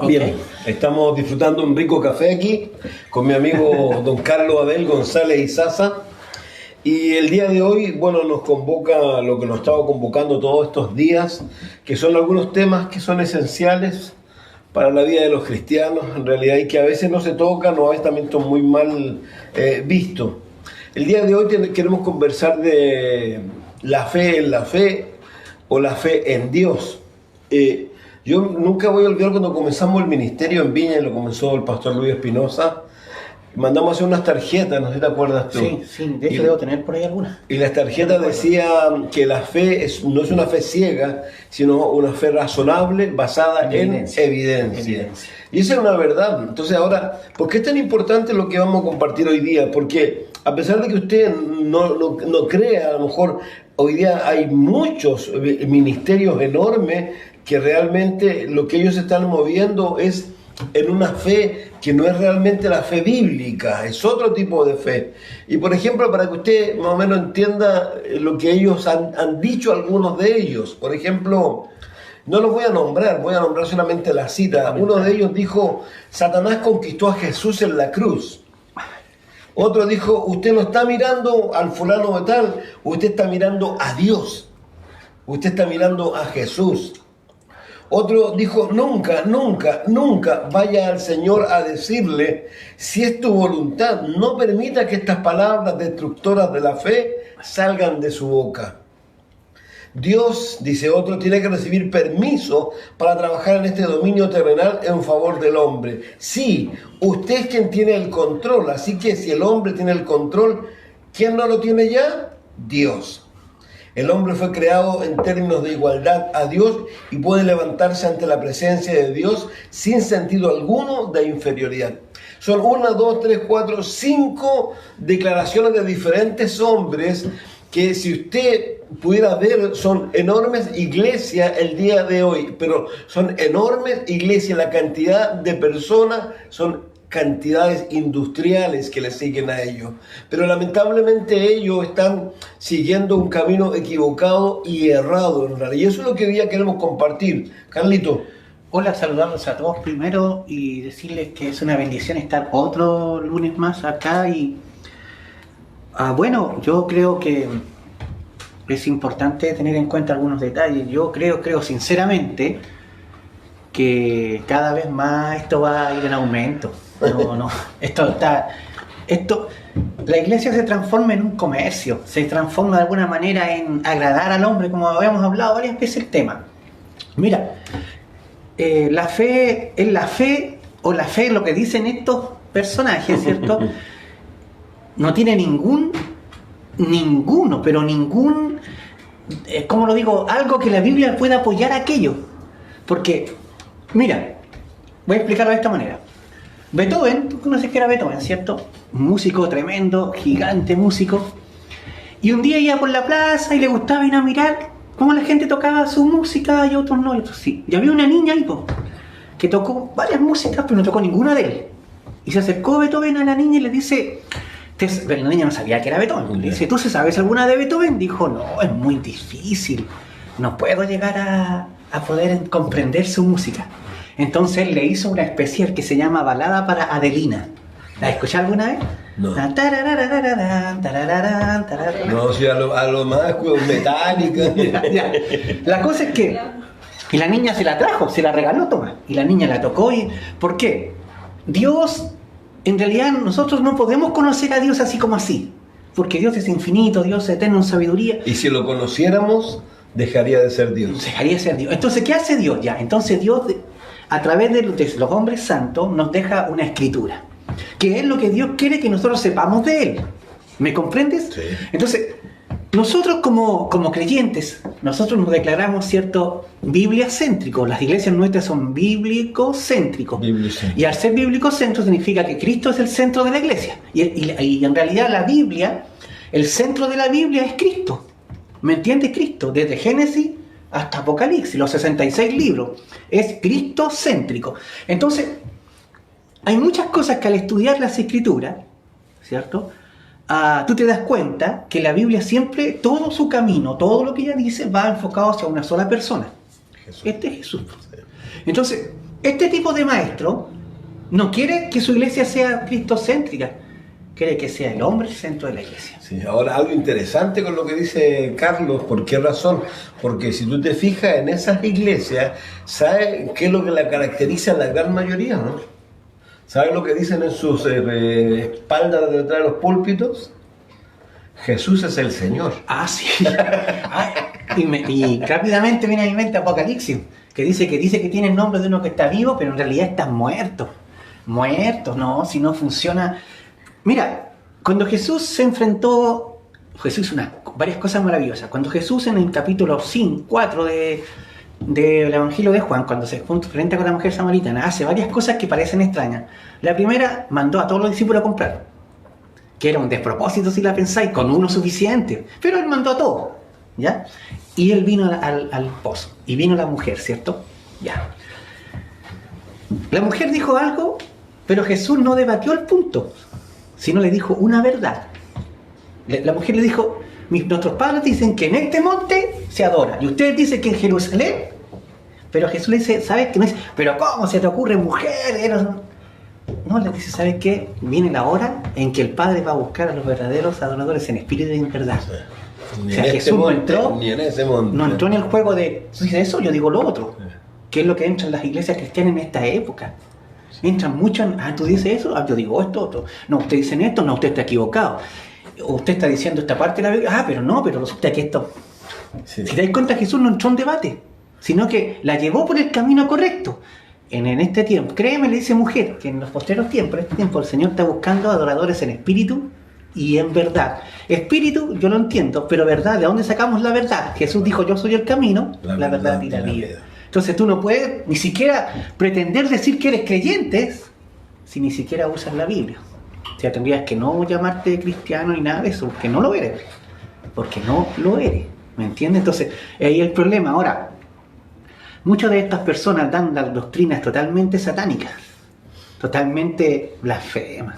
Bien, Ok. estamos disfrutando un rico café aquí con mi amigo don Carlos Abel González Izaza. Y el día de hoy, bueno, nos convoca lo que nos estaba convocando todos estos días, que son algunos temas que son esenciales para la vida de los cristianos, en realidad, y que a veces no se tocan o a veces también son muy mal vistos. El día de hoy queremos conversar de la fe en la fe o la fe en Dios. Yo nunca voy a olvidar cuando comenzamos el ministerio en Viña, y lo comenzó el pastor Luis Espinosa, mandamos a hacer unas tarjetas, no sé si te acuerdas tú. Sí, sí, de hecho Y- debo tener por ahí alguna. y las tarjetas decían que la fe no es una fe ciega, sino una fe razonable basada en evidencia. Evidencia. Y esa es una verdad. Entonces ahora, ¿por qué es tan importante lo que vamos a compartir hoy día? Porque a pesar de que usted no crea, a lo mejor hoy día hay muchos ministerios enormes que realmente lo que ellos están moviendo es en una fe que no es realmente la fe bíblica, es otro tipo de fe. Y por ejemplo, para que usted más o menos entienda lo que ellos han dicho, algunos de ellos, por ejemplo, no los voy a nombrar solamente la cita. Uno de ellos dijo: Satanás conquistó a Jesús en la cruz. Otro dijo: usted no está mirando al fulano de tal, usted está mirando a Dios, usted está mirando a Jesús. Otro dijo: nunca, nunca, nunca vaya al Señor a decirle: si es tu voluntad, no permita que estas palabras destructoras de la fe salgan de su boca. Dios, dice otro, tiene que recibir permiso para trabajar en este dominio terrenal en favor del hombre. Sí, usted es quien tiene el control, así que si el hombre tiene el control, ¿quién no lo tiene ya? Dios. El hombre fue creado en términos de igualdad a Dios y puede levantarse ante la presencia de Dios sin sentido alguno de inferioridad. Son 1, 2, 3, 4, 5 declaraciones de diferentes hombres que, si usted pudiera ver, son enormes iglesias el día de hoy, pero son enormes iglesias, la cantidad de personas son cantidades industriales que le siguen a ellos, pero lamentablemente ellos están siguiendo un camino equivocado y errado en realidad, y eso es lo que hoy día queremos compartir. Carlito. Hola, saludarlos a todos primero y decirles que es una bendición estar otro lunes más acá. Y bueno, yo creo que es importante tener en cuenta algunos detalles. Yo creo sinceramente que cada vez más esto va a ir en aumento. La iglesia se transforma en un comercio, se transforma de alguna manera en agradar al hombre, como habíamos hablado varias veces el tema. Mira, la fe es la fe, o la fe, lo que dicen estos personajes, ¿cierto? No tiene ninguno, ¿cómo lo digo? Algo que la Biblia pueda apoyar aquello. Porque, mira, voy a explicarlo de esta manera. Beethoven, tú conoces que era Beethoven, ¿cierto? Un músico tremendo, gigante músico. Y un día iba por la plaza y le gustaba ir a mirar cómo la gente tocaba su música y otros no, y otros sí. Y había una niña ahí, que tocó varias músicas, pero no tocó ninguna de él. Y se acercó Beethoven a la niña y le dice... Pero la niña no sabía que era Beethoven. Le dice: ¿tú sabes alguna de Beethoven? Dijo: no, es muy difícil. No puedo llegar a poder comprender su música. Entonces le hizo una especial que se llama Balada para Adelina. ¿La has escuchado alguna vez? No. No, si a lo más metálica. Ya. La cosa es que... Y la niña se la trajo, se la regaló, toma. Y la niña la tocó. ¿Por qué? Dios... En realidad nosotros no podemos conocer a Dios así como así, porque Dios es infinito, Dios es eterno en sabiduría. Y si lo conociéramos, dejaría de ser Dios. Dejaría de ser Dios. Entonces, ¿qué hace Dios? Ya, entonces Dios, a través de los hombres santos, nos deja una escritura, que es lo que Dios quiere que nosotros sepamos de Él. ¿Me comprendes? Sí. Entonces, nosotros como creyentes, nosotros nos declaramos, ¿cierto?, bibliacéntricos. Las iglesias nuestras son bíblico-céntricos. Y al ser bíblico-centro significa que Cristo es el centro de la iglesia. Y en realidad la Biblia, el centro de la Biblia es Cristo. ¿Me entiendes? Cristo, desde Génesis hasta Apocalipsis, los 66 libros, es Cristo-céntrico. Entonces, hay muchas cosas que al estudiar las Escrituras, ¿cierto?, tú te das cuenta que la Biblia siempre, todo su camino, todo lo que ella dice, va enfocado hacia una sola persona. Jesús. Este es Jesús. Entonces, Este tipo de maestro no quiere que su iglesia sea cristocéntrica, quiere que sea el hombre el centro de la iglesia. Sí, ahora algo interesante con lo que dice Carlos, ¿por qué razón? Porque si tú te fijas en esas iglesias, ¿sabes qué es lo que la caracteriza en la gran mayoría, no? ¿Sabes lo que dicen en sus espaldas detrás de los púlpitos? Jesús es el Señor. Ah, sí. Y rápidamente viene a mi mente Apocalipsis, que dice que tiene el nombre de uno que está vivo, pero en realidad está muerto. Muerto, no, si no funciona. Mira, cuando Jesús se enfrentó, Jesús hizo varias cosas maravillosas. Cuando Jesús en el capítulo 4 del Evangelio de Juan, cuando se enfrenta con la mujer samaritana, hace varias cosas que parecen extrañas. La primera, mandó a todos los discípulos a comprar, que era un despropósito si la pensáis, con uno suficiente, pero él mandó a todos, ¿ya? Y él vino al pozo, y vino la mujer, ¿cierto? Ya. La mujer dijo algo, pero Jesús no debatió el punto, sino le dijo una verdad. La mujer le dijo: nuestros padres dicen que en este monte se adora, y ustedes dicen que en Jerusalén. Pero Jesús le dice: ¿sabes qué? No dice: ¿pero cómo se te ocurre, mujer? No, le dice: ¿sabes qué? Viene la hora en que el Padre va a buscar a los verdaderos adoradores en espíritu y en verdad. Ni o sea, en Jesús este monte, no entró, ni en ese monte. no entró en el juego de tú dices eso, yo digo lo otro, que es lo que entra en las iglesias cristianas en esta época. Entran muchos: tú dices eso, yo digo esto, otro. No, ustedes dicen esto, no, usted está equivocado. Usted está diciendo esta parte de la Biblia, pero no, pero resulta que esto. Sí. Si te das cuenta, Jesús no entró en debate, sino que la llevó por el camino correcto. En este tiempo, créeme, le dice mujer, que en los posteriores tiempos, en este tiempo, el Señor está buscando adoradores en espíritu y en verdad. Espíritu, yo lo entiendo, pero verdad, ¿de dónde sacamos la verdad? Jesús dijo: yo soy el camino, la verdad y la vida. Entonces tú no puedes ni siquiera pretender decir que eres creyente si ni siquiera usas la Biblia. O sea, tendrías que no llamarte cristiano ni nada de eso, porque no lo eres. Porque no lo eres. ¿Me entiendes? Entonces, ahí el problema. Ahora, muchas de estas personas dan las doctrinas totalmente satánicas, totalmente blasfemas.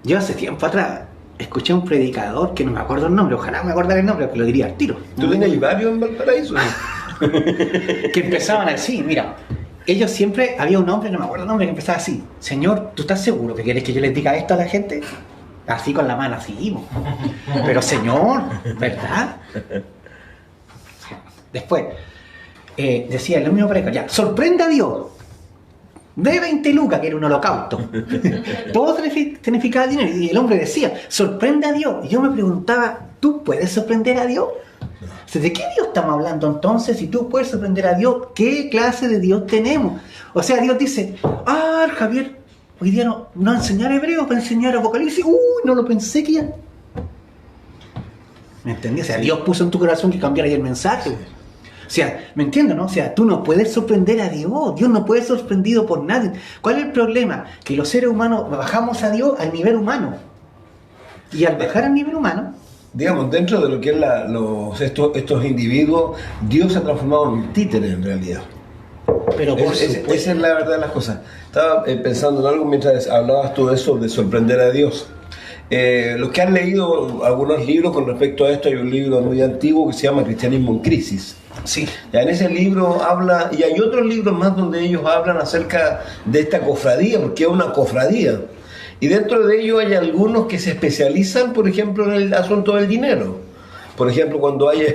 Yo hace tiempo atrás escuché a un predicador que no me acuerdo el nombre, ojalá me acordara el nombre, porque lo diría al tiro. ¿Tú tienes varios en Valparaíso? Que empezaban así, mira. Ellos siempre, había un hombre, no me acuerdo el nombre, que empezaba así: Señor, ¿tú estás seguro que quieres que yo les diga esto a la gente? Así con la mano, así. Pero Señor, ¿verdad? Después, decía el mismo predicador: ya, sorprenda a Dios. De 20 lucas, que era un holocausto. Todo significaba dinero. Y el hombre decía: sorprende a Dios. Y yo me preguntaba: ¿tú puedes sorprender a Dios? ¿De qué Dios estamos hablando entonces? Si tú puedes sorprender a Dios, ¿qué clase de Dios tenemos? O sea, Dios dice: Javier, hoy día no enseñar hebreo para enseñar Apocalipsis. No lo pensé que ya. ¿Me entendés? O sea, sí. Dios puso en tu corazón que cambiara el mensaje. Sí. O sea, ¿me entiendes, no? O sea, tú no puedes sorprender a Dios. Dios no puede ser sorprendido por nadie. ¿Cuál es el problema? Que los seres humanos bajamos a Dios al nivel humano. Y al bajar al nivel humano, digamos, dentro de lo que es estos individuos, Dios se ha transformado en un títere en realidad. Pero por supuesto. Esa es la verdad de las cosas. Estaba pensando en algo mientras hablabas tú de eso, de sorprender a Dios. Los que han leído algunos libros con respecto a esto, hay un libro muy antiguo que se llama Cristianismo en Crisis. Sí. Ya en ese libro habla, y hay otros libros más donde ellos hablan acerca de esta cofradía, porque es una cofradía. Y dentro de ello hay algunos que se especializan, por ejemplo, en el asunto del dinero. Por ejemplo, cuando hay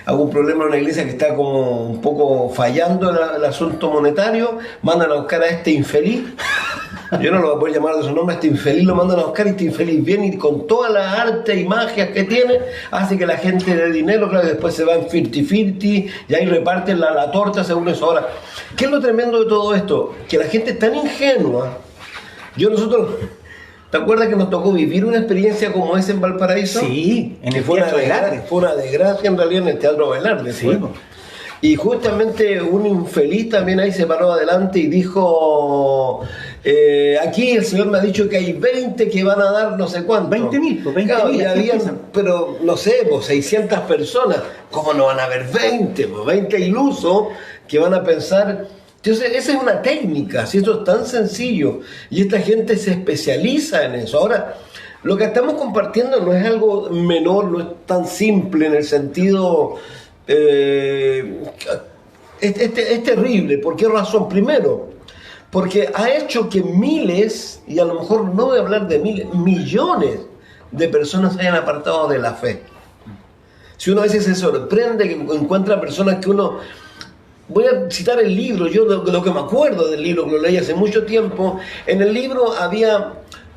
algún problema en una iglesia que está como un poco fallando el asunto monetario, mandan a buscar a este infeliz. Yo no lo voy a poder llamar de su nombre, a este infeliz lo mandan a buscar, y este infeliz viene y con toda la arte y magia que tiene, hace que la gente dé dinero, claro, y después se va en 50-50 y ahí reparten la torta según eso. Ahora, ¿qué es lo tremendo de todo esto? Que la gente es tan ingenua. ¿Te acuerdas que nos tocó vivir una experiencia como esa en Valparaíso? Sí, en que el fue Teatro Velarde. Fue una desgracia en realidad en el Teatro Velarde. Sí. Y justamente un infeliz también ahí se paró adelante y dijo: aquí el Señor me ha dicho que hay 20 que van a dar no sé cuánto. 20.000, pues 20.000. Claro, y habían, pero no sé, pues 600 personas. ¿Cómo no van a haber 20? Pues 20 ilusos que van a pensar. Entonces, esa es una técnica, si esto es tan sencillo, y esta gente se especializa en eso. Ahora, lo que estamos compartiendo no es algo menor, no es tan simple en el sentido es terrible. ¿Por qué razón? Primero, porque ha hecho que miles, y a lo mejor no voy a hablar de miles, millones de personas se hayan apartado de la fe. Si uno a veces se sorprende que encuentra personas que uno... Voy a citar el libro, yo lo que me acuerdo del libro, que lo leí hace mucho tiempo. En el libro había...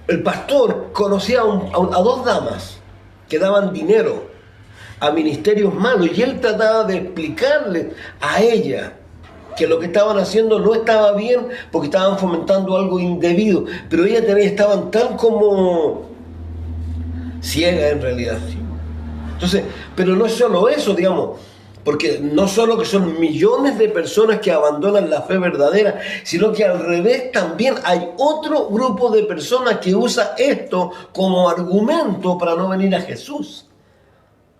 El pastor conocía a dos damas que daban dinero a ministerios malos, y él trataba de explicarle a ella que lo que estaban haciendo no estaba bien porque estaban fomentando algo indebido, pero ellas estaban tan como ciegas en realidad. Entonces, pero no es solo eso, digamos, porque no solo que son millones de personas que abandonan la fe verdadera, sino que al revés también hay otro grupo de personas que usa esto como argumento para no venir a Jesús.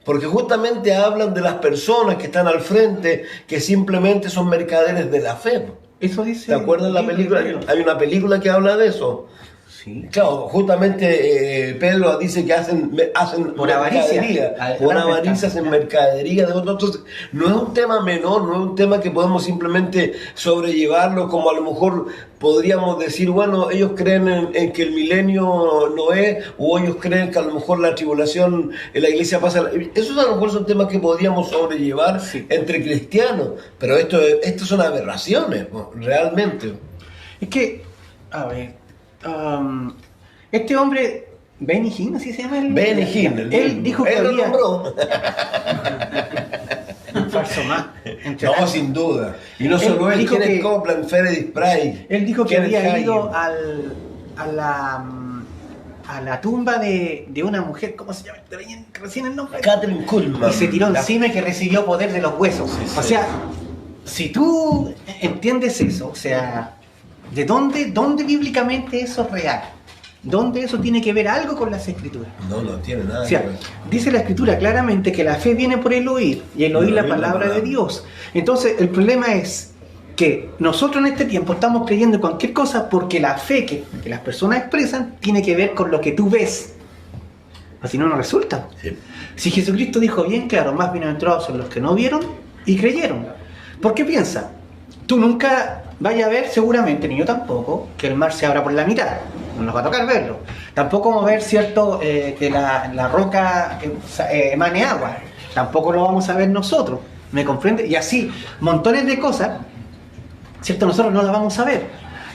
Porque justamente hablan de las personas que están al frente, que simplemente son mercaderes de la fe. Eso dice. ¿Te acuerdas la película? Hay una película que habla de eso. Sí. Claro, justamente Pedro dice que hacen por avaricia. Por avaricia hacen mercadería de otros. Entonces, no es un tema menor, no es un tema que podemos simplemente sobrellevarlo, como a lo mejor podríamos decir, bueno, ellos creen en que el milenio no es, o ellos creen que a lo mejor la tribulación en la iglesia pasa. Esos a lo mejor son temas que podríamos sobrellevar entre cristianos, pero esto son aberraciones, realmente. Es que, a ver, este hombre, Benny Hinn, ¿así se llama? Benny Hinn. Él dijo que lo había... nombró. Un falso más. No, sin duda. Y no solo él, Kenneth Copeland, Meredith Price. Él dijo que había Hagen. ido a la tumba de una mujer, ¿cómo se llama? Recién el nombre. Catherine Kuhlman. Y se tiró encima y que recibió poder de los huesos. Sí, o sea, si tú entiendes eso, o sea, ¿de dónde bíblicamente eso es real? ¿Dónde eso tiene que ver algo con las escrituras? No tiene nada O sea, que ver. dice la escritura claramente que la fe viene por el oír, y el oír la palabra de Dios. Entonces, el problema es que nosotros en este tiempo estamos creyendo en cualquier cosa porque la fe que las personas expresan tiene que ver con lo que tú ves. Así no nos resulta. Sí. Si Jesucristo dijo bien claro, más bienaventurados son los que no vieron y creyeron. ¿Por qué piensa? Tú nunca vayas a ver, seguramente, ni yo tampoco, que el mar se abra por la mitad. No nos va a tocar verlo. Tampoco vamos a ver, ¿cierto?, que la roca emane agua. Tampoco lo vamos a ver nosotros. ¿Me comprende? Y así, montones de cosas, ¿cierto? Nosotros no las vamos a ver.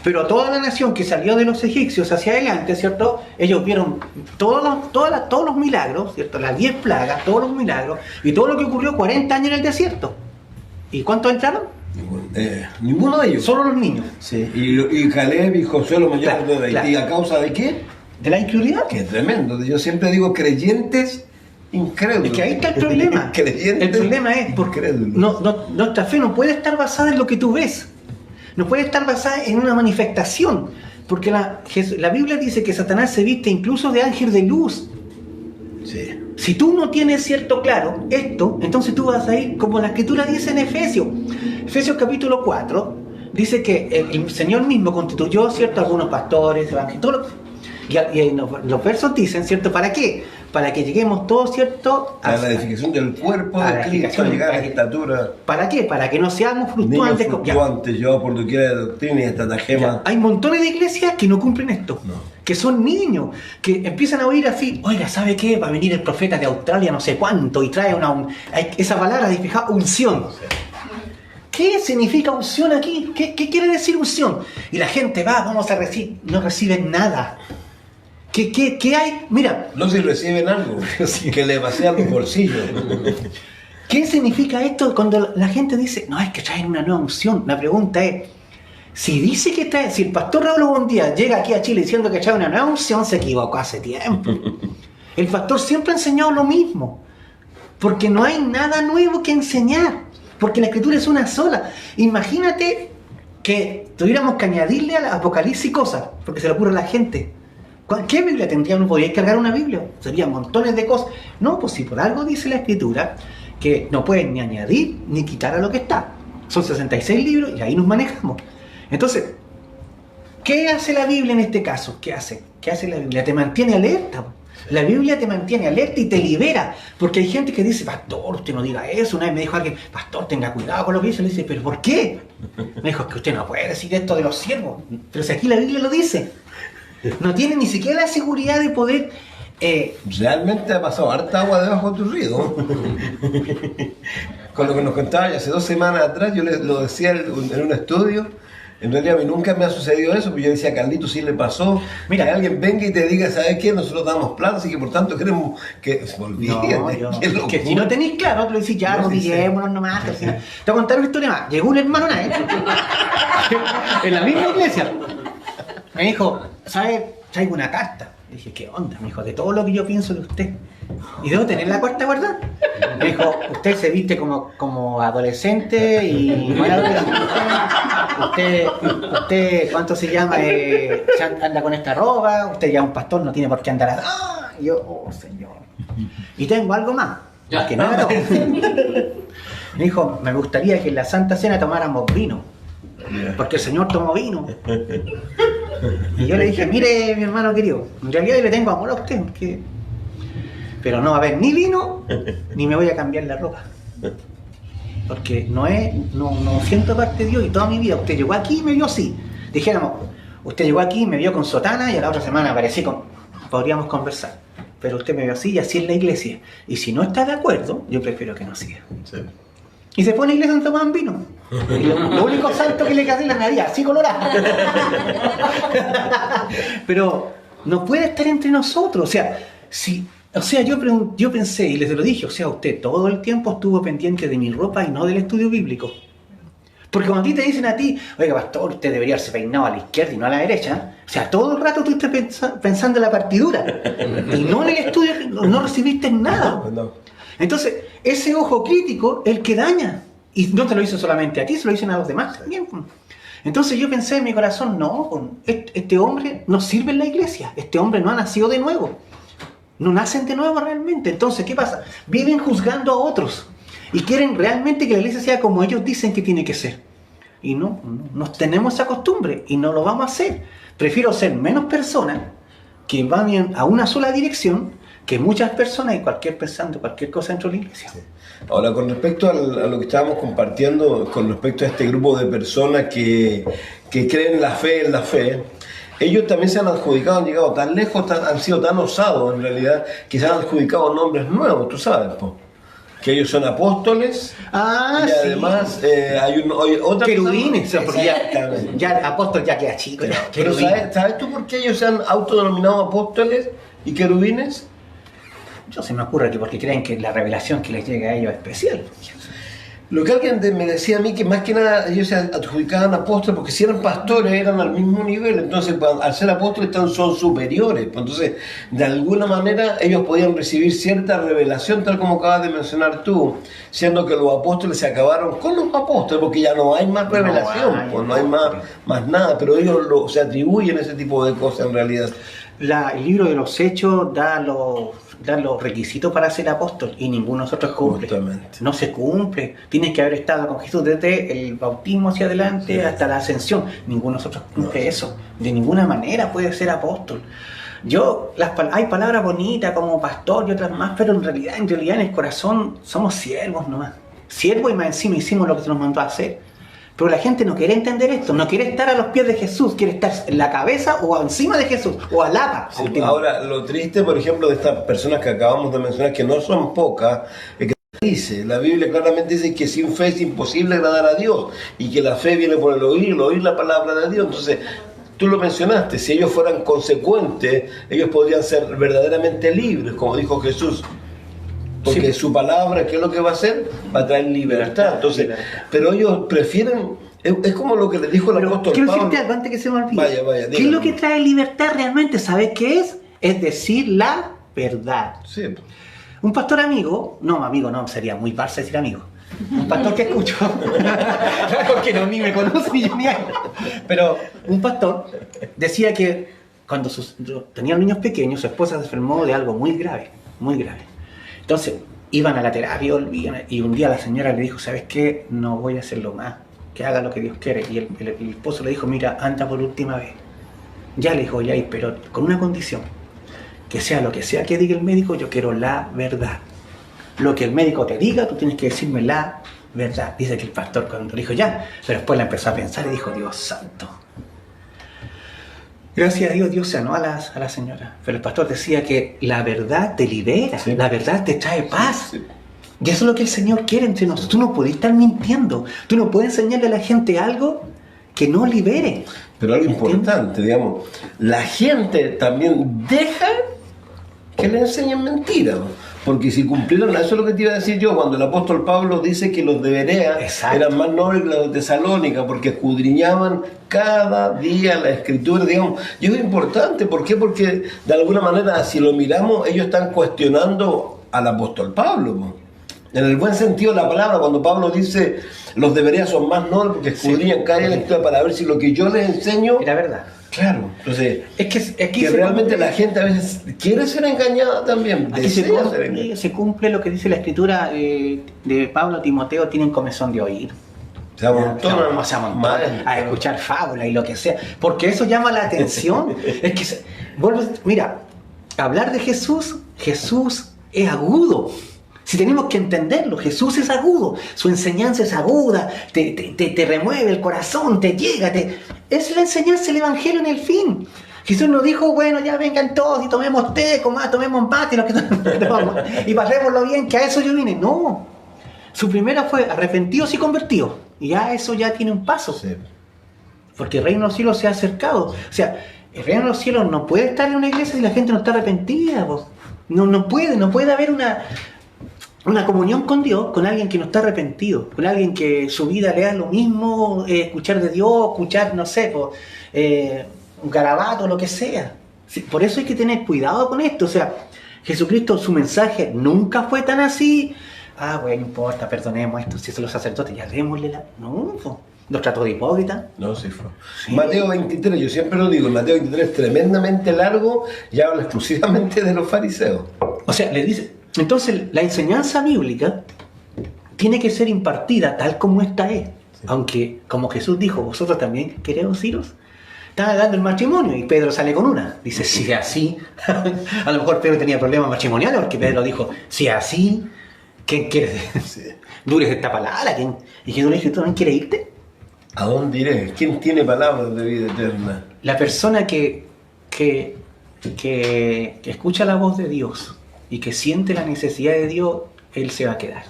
Pero toda la nación que salió de los egipcios hacia adelante, ¿cierto? Ellos vieron todos los milagros, ¿cierto? Las 10 plagas, todos los milagros, y todo lo que ocurrió 40 años en el desierto. ¿Y cuántos entraron? Ninguno de ellos. Solo los niños. Sí. Y Caleb y Josué, los mayores de Haití. Claro. ¿Y a causa de qué? ¿De la incredulidad? Que es tremendo. Yo siempre digo creyentes incrédulos. Es que ahí está el problema. El problema es porque nuestra fe no puede estar basada en lo que tú ves. No puede estar basada en una manifestación. Porque la Biblia dice que Satanás se viste incluso de ángel de luz. Sí. Si tú no tienes cierto claro esto, entonces tú vas a ir como la escritura dice en Efesios. Efesios capítulo 4 dice que el Señor mismo constituyó, ¿cierto?, algunos pastores, evangelistas, y los versos dicen, ¿cierto?, ¿para qué? Para que lleguemos todos, ¿cierto?, a la edificación del cuerpo de Cristo, a llegar a la estatura. ¿Para qué? Para que no seamos fluctuantes. Yo por doquiera de doctrina y estratagema. Hay montones de iglesias que no cumplen esto. Que son niños, que empiezan a oír así, oiga, ¿sabe qué? Va a venir el profeta de Australia no sé cuánto y trae esa palabra, fija, unción. ¿Qué significa unción aquí? ¿Qué quiere decir unción? Y la gente vamos a recibir, no reciben nada. ¿Qué hay? Mira. No, si reciben algo, que le vacian los bolsillos. ¿Qué significa esto cuando la gente dice, no, hay que traer una nueva unción? La pregunta es, si el pastor Raúl Bondía llega aquí a Chile diciendo que trae una nueva unción, se equivocó hace tiempo. El pastor siempre ha enseñado lo mismo, porque no hay nada nuevo que enseñar, porque la escritura es una sola. Imagínate que tuviéramos que añadirle al Apocalipsis cosas, porque se le ocurre a la gente. ¿Qué Biblia tendría? ¿No podríais cargar una Biblia? Serían montones de cosas. No, pues si por algo dice la escritura que no pueden ni añadir ni quitar a lo que está. Son 66 libros y ahí nos manejamos. Entonces, ¿qué hace la Biblia en este caso? ¿Qué hace la Biblia? Te mantiene alerta. La Biblia te mantiene alerta y te libera, porque hay gente que dice, pastor, usted no diga eso. Una vez me dijo alguien, pastor, tenga cuidado con lo que dice. Le dice, ¿pero por qué? Me dijo, es que usted no puede decir esto de los siervos. Pero si aquí la Biblia lo dice. No tiene ni siquiera la seguridad de poder... Realmente ha pasado harta agua debajo de tu río. Con lo que nos contaba hace 2 semanas atrás, yo lo decía en un estudio. En realidad a mí nunca me ha sucedido eso, pero yo decía a Carlito, sí le pasó. Mira, que alguien venga y te diga, ¿sabes qué? Nosotros damos plata, así que por tanto queremos que se olvide. Que si no tenéis claro, tú le decís, ya, rodillémonos nomás. Te voy a contar una historia más. Llegó un hermano una vez, en la misma iglesia. Me dijo, ¿sabes? Traigo una carta. Le dije, ¿qué onda? Me dijo, de todo lo que yo pienso de usted. ¿Y debo tener la carta guardada? Me dijo, usted se viste como adolescente y... Bueno, usted, ¿cuánto se llama? Anda con esta ropa, usted ya es un pastor, no tiene por qué andar así. Y yo, oh, Señor. Y tengo algo más. Que no era todo. Me dijo, me gustaría que en la Santa Cena tomáramos vino. Porque el Señor tomó vino. Y yo le dije, mire, mi hermano querido, en realidad yo le tengo amor a usted, pero no va a haber ni vino, ni me voy a cambiar la ropa. Porque no siento parte de Dios y toda mi vida. Usted llegó aquí y me vio así. Dijéramos, usted llegó aquí y me vio con sotana y a la otra semana aparecí con... Podríamos conversar. Pero usted me vio así y así es la iglesia. Y si no está de acuerdo, yo prefiero que no siga. Sí. Y se pone a la iglesia donde tomaban vino. Y lo único santo que le queda en la nariz, así colorada. Pero no puede estar entre nosotros. Yo pensé, y les lo dije, usted todo el tiempo estuvo pendiente de mi ropa y no del estudio bíblico. Porque cuando a ti te dicen a ti, oiga, pastor, usted debería haberse peinado a la izquierda y no a la derecha, todo el rato tú estás pensando en la partidura. Y no en el estudio, no recibiste nada. Entonces, ese ojo crítico, el que daña. Y no te lo hizo solamente a ti, se lo dicen a los demás también. Entonces yo pensé en mi corazón, no, este hombre no sirve en la iglesia. Este hombre no ha nacido de nuevo. No nacen de nuevo realmente. Entonces, ¿qué pasa? Viven juzgando a otros. Y quieren realmente que la iglesia sea como ellos dicen que tiene que ser. Y no tenemos esa costumbre. Y no lo vamos a hacer. Prefiero ser menos personas que van a una sola dirección que muchas personas y pensando cualquier cosa dentro de la iglesia. Sí. Ahora, con respecto a lo que estábamos compartiendo, con respecto a este grupo de personas que creen en la fe, ellos también se han adjudicado, han llegado tan lejos, han sido tan osados en realidad, que se han adjudicado nombres nuevos, tú sabes, que ellos son apóstoles, y además hay otra querubines, ya apóstol ya queda chico. Pero ¿sabes tú por qué ellos se han autodenominado apóstoles y querubines? Yo se me ocurre que porque creen que la revelación que les llega a ellos es especial. Lo que alguien me decía a mí, que más que nada ellos se adjudicaban apóstoles porque si eran pastores eran al mismo nivel, entonces al ser apóstoles son superiores, entonces de alguna manera ellos podían recibir cierta revelación, tal como acabas de mencionar tú, siendo que los apóstoles se acabaron con los apóstoles porque ya no hay más revelación, no hay más nada, pero ellos se atribuyen ese tipo de cosas en realidad. El libro de los Hechos da los requisitos para ser apóstol y ninguno de nosotros cumple. Justamente. No se cumple. Tienes que haber estado con Jesús desde el bautismo hacia adelante hasta la ascensión. Ninguno de nosotros cumple eso. De ninguna manera puede ser apóstol. Hay palabras bonitas como pastor y otras más, pero en realidad en el corazón somos siervos nomás. Siervos y más encima hicimos lo que se nos mandó a hacer. Pero la gente no quiere entender esto, no quiere estar a los pies de Jesús, quiere estar en la cabeza o encima de Jesús, o al lapa. Sí, ahora, lo triste, por ejemplo, de estas personas que acabamos de mencionar, que no son pocas, es que la Biblia claramente dice que sin fe es imposible agradar a Dios, y que la fe viene por el oír la palabra de Dios. Entonces, tú lo mencionaste, si ellos fueran consecuentes, ellos podrían ser verdaderamente libres, como dijo Jesús. Porque su palabra, ¿qué es lo que va a hacer? Va a traer libertad. Entonces, pero ellos prefieren, es como lo que le dijo el apóstol Pablo. Quiero decirte algo antes que se me olvide. Vaya, ¿Qué es lo que trae libertad realmente? ¿Sabes qué es? Es decir la verdad. Sí. Un pastor amigo, no, sería muy parse decir amigo. Un pastor que escucho, porque ni me conoce ni yo ni hay. Pero un pastor decía que cuando tenían niños pequeños, su esposa se enfermó de algo muy grave, muy grave. Entonces, iban a la terapia y un día la señora le dijo, ¿sabes qué? No voy a hacerlo más, que haga lo que Dios quiere. Y el esposo le dijo, mira, anda por última vez. Ya le dijo, pero con una condición, que sea lo que sea que diga el médico, yo quiero la verdad. Lo que el médico te diga, tú tienes que decirme la verdad. Dice que el pastor cuando le dijo ya, pero después la empezó a pensar y dijo, Dios santo. Gracias a Dios, Dios sanó a la señora. Pero el pastor decía que la verdad te libera, sí. La verdad te trae paz. Sí. Y eso es lo que el Señor quiere entre nosotros. Tú no puedes estar mintiendo. Tú no puedes enseñarle a la gente algo que no libere. Pero algo importante, digamos, la gente también deja que le enseñen mentiras. Porque si cumplieron, eso es lo que te iba a decir yo, cuando el apóstol Pablo dice que los de Berea eran más nobles que los de Tesalónica, porque escudriñaban cada día la escritura, digamos. Y eso es importante, ¿por qué? Porque de alguna manera, si lo miramos, ellos están cuestionando al apóstol Pablo. En el buen sentido de la palabra, cuando Pablo dice, los de Berea son más nobles porque escudriñan cada día la escritura para ver si lo que yo les enseño era verdad. Claro, entonces es que realmente la gente a veces quiere ser engañada también. Se cumple lo que dice la escritura de Pablo a Timoteo, tienen comezón de oír. Se amontonan a escuchar fábulas y lo que sea, porque eso llama la atención. Es que mira, hablar de Jesús es agudo. Si tenemos que entenderlo, Jesús es agudo, su enseñanza es aguda, te remueve el corazón, te llega, es la enseñanza del Evangelio en el fin. Jesús nos dijo, bueno, ya vengan todos y tomemos té, tomemos mate y pasémoslo bien, que a eso yo vine. No, su primera fue arrepentidos y convertidos, y ya eso ya tiene un paso, sí. Porque el reino de los cielos se ha acercado. O sea, el reino de los cielos no puede estar en una iglesia si la gente no está arrepentida. No puede haber una comunión con Dios, con alguien que no está arrepentido, con alguien que su vida le da lo mismo, escuchar de Dios, escuchar, no sé, un garabato, lo que sea. Por eso hay que tener cuidado con esto. O sea, Jesucristo, su mensaje nunca fue tan así. Bueno, no importa, perdonemos esto, si son los sacerdotes, ya démosle la... No, ¿los trató de hipócrita? No, sí fue. Sí. Mateo 23, yo siempre lo digo, Mateo 23 es tremendamente largo y habla exclusivamente de los fariseos. O sea, le dice... Entonces, la enseñanza bíblica tiene que ser impartida tal como esta es. Sí. Aunque, como Jesús dijo, vosotros también queréis iros. Están hablando del matrimonio y Pedro sale con una. Dice, si así. A lo mejor Pedro tenía problemas matrimoniales porque Pedro dijo, si así, ¿quién quiere? Sí. Dures esta palabra. ¿Quién? Y Jesús le dijo, ¿tú también quieres irte? ¿A dónde iré? ¿Quién tiene palabras de vida eterna? La persona que escucha la voz de Dios y que siente la necesidad de Dios, él se va a quedar.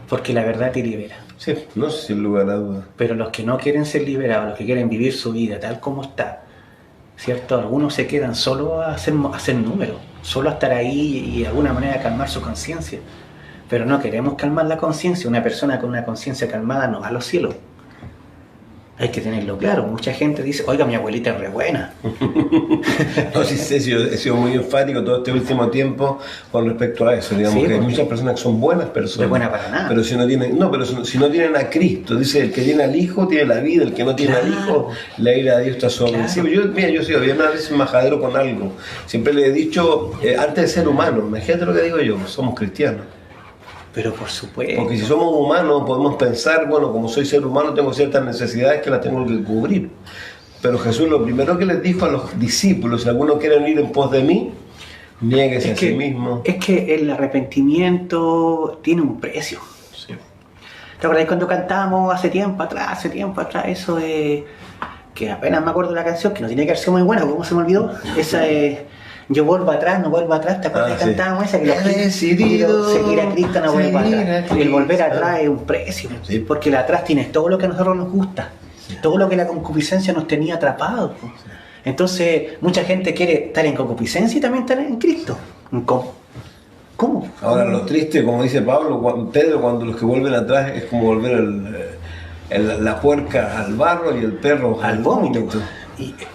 Porque la verdad te libera. Sí, no sé, sin lugar a dudas. Pero los que no quieren ser liberados, los que quieren vivir su vida tal como está, ¿cierto? Algunos se quedan solo a hacer números, solo a estar ahí y de alguna manera calmar su conciencia. Pero no queremos calmar la conciencia. Una persona con una conciencia calmada no va a los cielos. Hay que tenerlo claro. Mucha gente dice, oiga, mi abuelita es re buena. No, sí, he sido muy enfático todo este último tiempo con respecto a eso. Digamos sí, que hay muchas personas que son buenas personas. No es buena para nada. Pero si no tienen a Cristo, dice, el que tiene al Hijo tiene la vida, el que no tiene al Hijo, la ira de Dios está sobre él. Claro. Yo soy bien a veces majadero con algo. Siempre le he dicho, antes de ser humano, imagínate lo que digo yo, somos cristianos. Pero por supuesto. Porque si somos humanos podemos pensar, bueno, como soy ser humano tengo ciertas necesidades que las tengo que cubrir. Pero Jesús lo primero que les dijo a los discípulos, si alguno quiere ir en pos de mí, niéguese a sí mismo. Es que el arrepentimiento tiene un precio. Sí. ¿Te acuerdas cuando cantábamos hace tiempo atrás, eso de... que apenas me acuerdo de la canción, que no tiene que haber sido muy buena, ¿cómo se me olvidó? Esa es... Yo vuelvo atrás, no vuelvo atrás. ¿Te acuerdas que cantábamos esa? Que he decidido seguir a Cristo, no vuelvo atrás. El volver atrás es un precio, sí. Porque el atrás tienes todo lo que a nosotros nos gusta, sí. Todo lo que la concupiscencia nos tenía atrapados. Sí. Entonces, mucha gente quiere estar en concupiscencia y también estar en Cristo. ¿Cómo? Ahora, lo triste, como dice Pedro, cuando los que vuelven atrás es como volver la puerca al barro y el perro al vómito.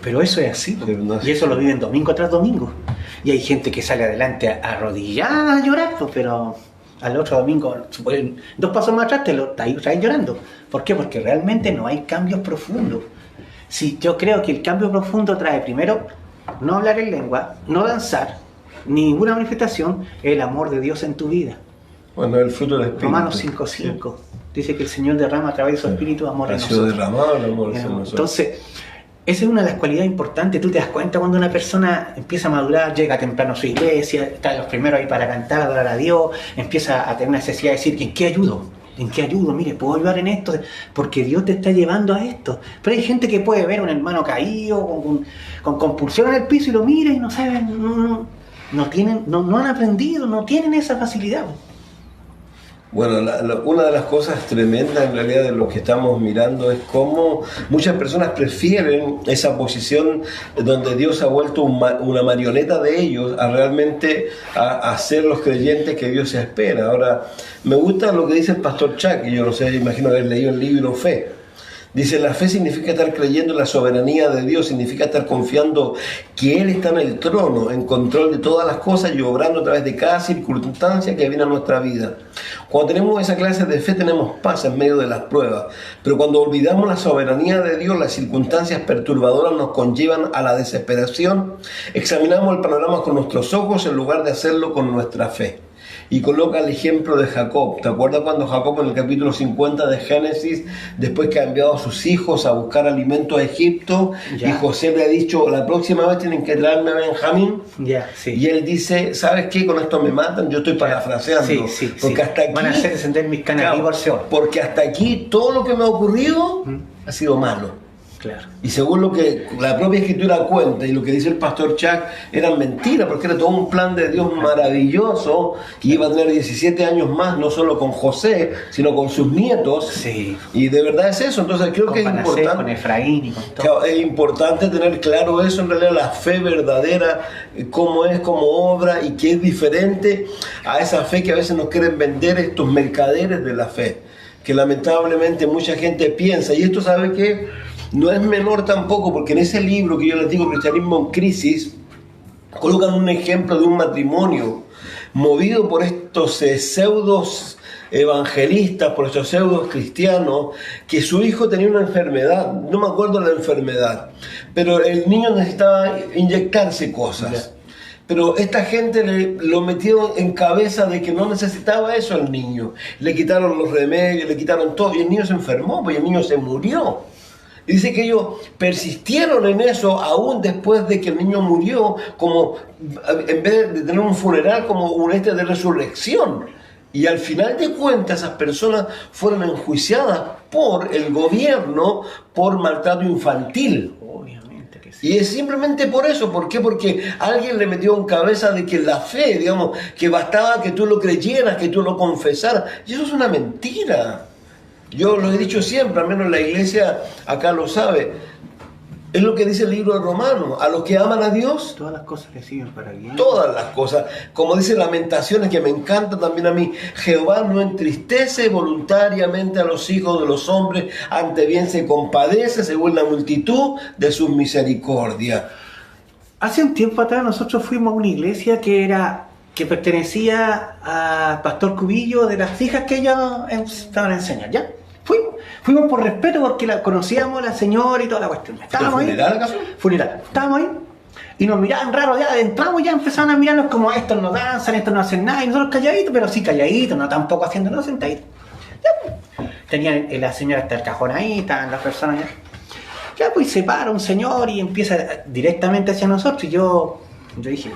Pero eso es así, no, y eso lo viven domingo tras domingo. Y hay gente que sale adelante arrodillada a llorar, pero al otro domingo, dos pasos más atrás, te lo traen llorando. ¿Por qué? Porque realmente no hay cambios profundos. Sí, yo creo que el cambio profundo trae primero no hablar en lengua, no danzar, ninguna manifestación, el amor de Dios en tu vida. Bueno, el fruto del Espíritu. Romanos 5:5 sí. Dice que el Señor derrama a través de su Espíritu amor en nosotros. Ha sido derramado el amor en nosotros. Entonces, esa es una de las cualidades importantes. Tú te das cuenta cuando una persona empieza a madurar, llega temprano a su iglesia, está los primeros ahí para cantar, adorar a Dios, empieza a tener necesidad de decir, ¿en qué ayudo? ¿En qué ayudo? Mire, ¿puedo ayudar en esto? Porque Dios te está llevando a esto. Pero hay gente que puede ver a un hermano caído, con compulsión en el piso y lo mira y no saben, no han aprendido, no tienen esa facilidad. Bueno, una de las cosas tremendas en realidad de lo que estamos mirando es cómo muchas personas prefieren esa posición donde Dios ha vuelto una marioneta de ellos a realmente a ser los creyentes que Dios se espera. Ahora, me gusta lo que dice el pastor Chuck, y yo no sé, imagino haber leído el libro Fe. Dice, la fe significa estar creyendo en la soberanía de Dios, significa estar confiando que Él está en el trono, en control de todas las cosas y obrando a través de cada circunstancia que viene a nuestra vida. Cuando tenemos esa clase de fe tenemos paz en medio de las pruebas, pero cuando olvidamos la soberanía de Dios, las circunstancias perturbadoras nos conllevan a la desesperación. Examinamos el panorama con nuestros ojos en lugar de hacerlo con nuestra fe. Y coloca el ejemplo de Jacob. ¿Te acuerdas cuando Jacob en el capítulo 50 de Génesis, después que ha enviado a sus hijos a buscar alimentos a Egipto, y José le ha dicho, la próxima vez tienen que traerme a Benjamín? Sí. Y él dice, ¿sabes qué? Con esto me matan, yo estoy parafraseando. Porque hasta aquí van a hacer descender mis canas por Seol. Porque hasta aquí todo lo que me ha ocurrido ha sido malo. Claro. Y según lo que la propia escritura cuenta y lo que dice el pastor Chuck, eran mentiras, porque era todo un plan de Dios maravilloso, que iba a tener 17 años más, no solo con José, sino con sus nietos. Sí. Y de verdad es eso. Entonces creo que es importante. Con Efraín y con todo. Es importante tener claro eso, en realidad la fe verdadera, cómo es, cómo obra, y que es diferente a esa fe que a veces nos quieren vender estos mercaderes de la fe, que lamentablemente mucha gente piensa, y esto sabe que no es menor tampoco, porque en ese libro que yo les digo, Cristianismo en Crisis, colocan un ejemplo de un matrimonio movido por estos pseudos evangelistas, por estos pseudos cristianos, que su hijo tenía una enfermedad, no me acuerdo la enfermedad, pero el niño necesitaba inyectarse cosas. Pero esta gente lo metió en cabeza de que no necesitaba eso al niño. Le quitaron los remedios, le quitaron todo, y el niño se enfermó, pues el niño se murió. Y dice que ellos persistieron en eso aún después de que el niño murió, como en vez de tener un funeral como un de resurrección. Y al final de cuentas esas personas fueron enjuiciadas por el gobierno por maltrato infantil. Obviamente que sí. Y es simplemente por eso. ¿Por qué? Porque alguien le metió en cabeza de que la fe, digamos, que bastaba que tú lo creyeras, que tú lo confesaras. Y eso es una mentira. Yo lo he dicho siempre, al menos la iglesia acá lo sabe. Es lo que dice el libro de Romanos. A los que aman a Dios, todas las cosas le sirven para bien. Todas las cosas. Como dice Lamentaciones, que me encanta también a mí. Jehová no entristece voluntariamente a los hijos de los hombres, ante bien se compadece según la multitud de sus misericordias. Hace un tiempo atrás nosotros fuimos a una iglesia que pertenecía al pastor Cubillo, de las hijas que ellos estaban a enseñar, ¿ya? Fuimos por respeto porque conocíamos a la señora y toda la cuestión. Estábamos ahí. Funeral. Estábamos ahí y nos miraban raro, ya entramos, ya empezaron a mirarnos como estos no danzan, estos no hacen nada, y nosotros calladitos, pero sí calladitos, no tampoco haciéndonos sentaditos. Ya. Tenían la señora hasta el cajón ahí, estaban las personas ya. Ya pues se para un señor y empieza directamente hacia nosotros, y yo dije,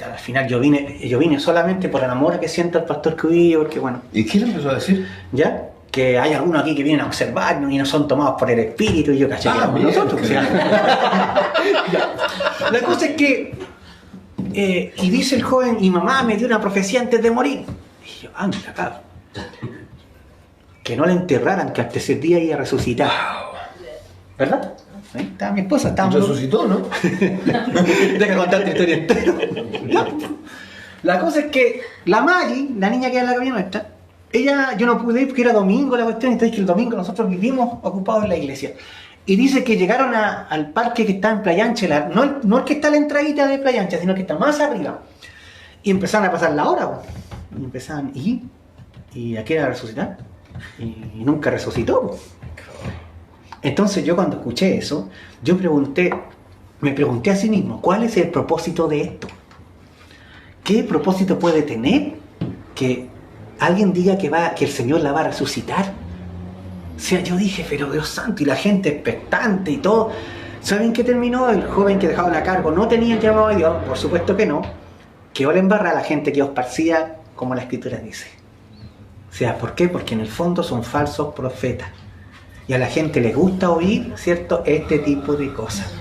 al final yo vine solamente por el amor que siento al pastor Cubillo, porque bueno. ¿Y qué le empezó a decir? ¿Ya? Que hay algunos aquí que vienen a observarnos y no son tomados por el espíritu, y yo caché que éramos nosotros. O sea. La cosa es que, y dice el joven, y mamá me dio una profecía antes de morir. Y yo, mira, cabrón. Que no la enterraran, que al tercer día iba a resucitar. ¿Verdad? Ahí estaba mi esposa. Resucitó, ¿no? Tengo que contarte la historia entera. La cosa es que la Mari, la niña que era en la cabina nuestra, yo no pude ir porque era domingo la cuestión, entonces que el domingo nosotros vivimos ocupados en la iglesia. Y dice que llegaron al parque que está en Playa Ancha, no el que está a la entradita de Playa Ancha, sino que está más arriba. Y empezaron a pasar la hora, y empezaban, ¿y a qué era resucitar? Y nunca resucitó. Entonces yo cuando escuché eso, me pregunté a sí mismo, ¿cuál es el propósito de esto? ¿Qué propósito puede tener que alguien diga que el Señor la va a resucitar? O sea, yo dije, pero Dios santo, y la gente expectante y todo. ¿Saben qué terminó? El joven que dejaban a cargo no tenía el llamado de Dios, por supuesto que no, quedó la embarra a la gente que os esparcía, como la Escritura dice. O sea, ¿por qué? Porque en el fondo son falsos profetas. Y a la gente les gusta oír, ¿cierto?, este tipo de cosas.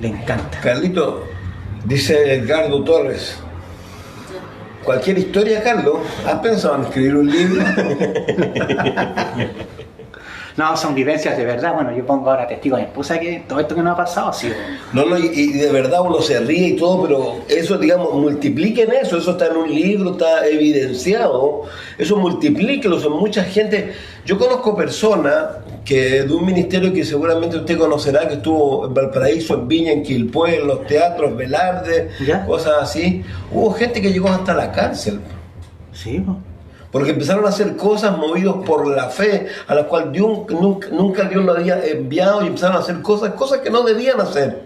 Le encanta. Carlito, dice Edgardo Torres. Cualquier historia, Carlos. ¿Has pensado en escribir un libro? No, son vivencias de verdad. Bueno, yo pongo ahora testigo a mi esposa que todo esto que nos ha pasado ha sido... No, y de verdad uno se ríe y todo, pero eso, digamos, multipliquen eso está en un libro, está evidenciado, eso multiplíquelo, son mucha gente. Yo conozco personas que de un ministerio que seguramente usted conocerá, que estuvo en Valparaíso, en Viña, en Quilpué, en los teatros, Velarde, ¿ya? Cosas así. Hubo gente que llegó hasta la cárcel. Sí, pues. Porque empezaron a hacer cosas movidos por la fe, a las cuales nunca Dios lo había enviado, y empezaron a hacer cosas que no debían hacer.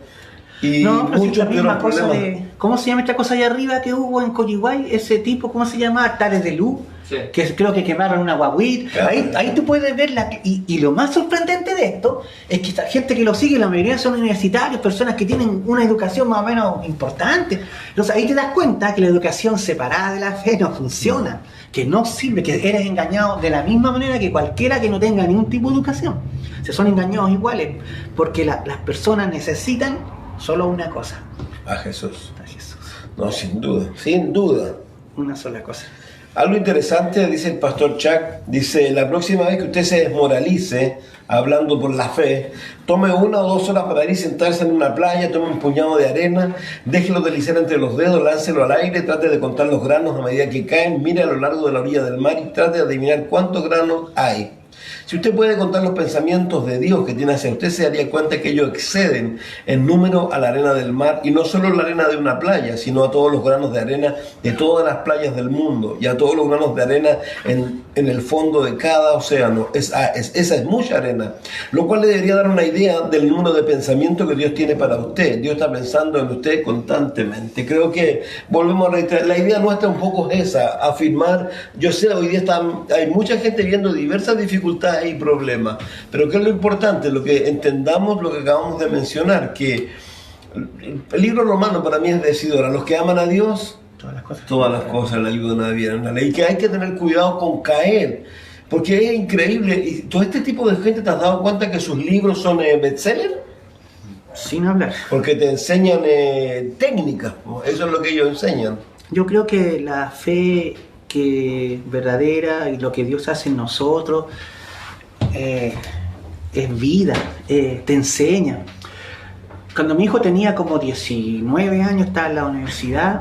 Y no, pero muchos si misma cosa problemas. ¿Cómo se llama esta cosa allá arriba que hubo en Coyihuay? Ese tipo, ¿cómo se llama? Altares de luz. Sí. Que creo que quemaron una guaguita. Claro. Ahí tú puedes ver y lo más sorprendente de esto es que esta gente que lo sigue, la mayoría son universitarios, personas que tienen una educación más o menos importante. Entonces ahí te das cuenta que la educación separada de la fe no funciona, que no sirve, que eres engañado de la misma manera que cualquiera que no tenga ningún tipo de educación. Se son engañados iguales, porque las personas necesitan solo una cosa. A Jesús. A Jesús. No, sin duda. Una sola cosa. Algo interesante, dice el pastor Chuck, dice, la próxima vez que usted se desmoralice, hablando por la fe, tome 1 o 2 horas para ir y sentarse en una playa, tome un puñado de arena, déjelo deslizar entre los dedos, láncelo al aire, trate de contar los granos a medida que caen, mire a lo largo de la orilla del mar y trate de adivinar cuántos granos hay. Si usted puede contar los pensamientos de Dios que tiene hacia usted, se daría cuenta que ellos exceden en número a la arena del mar, y no solo la arena de una playa, sino a todos los granos de arena de todas las playas del mundo, y a todos los granos de arena en el fondo de cada océano. Esa es mucha arena, lo cual le debería dar una idea del número de pensamientos que Dios tiene para usted. Dios está pensando en usted constantemente. Creo que volvemos a reiterar, la idea nuestra un poco es esa, afirmar. Yo sé, hoy día hay mucha gente viendo diversas dificultades y problemas, pero ¿qué es lo importante? Lo que entendamos, lo que acabamos de mencionar, que el libro romano para mí es decidor: a los que aman a Dios, todas las cosas le ayudan a vivir en la ley, que hay que tener cuidado con caer, porque es increíble. Y todo este tipo de gente, ¿te has dado cuenta que sus libros son bestsellers? Sin hablar. Porque te enseñan técnicas, ¿no? Eso es lo que ellos enseñan. Yo creo que la fe que verdadera y lo que Dios hace en nosotros es vida, te enseña. Cuando mi hijo tenía como 19 años, estaba en la universidad,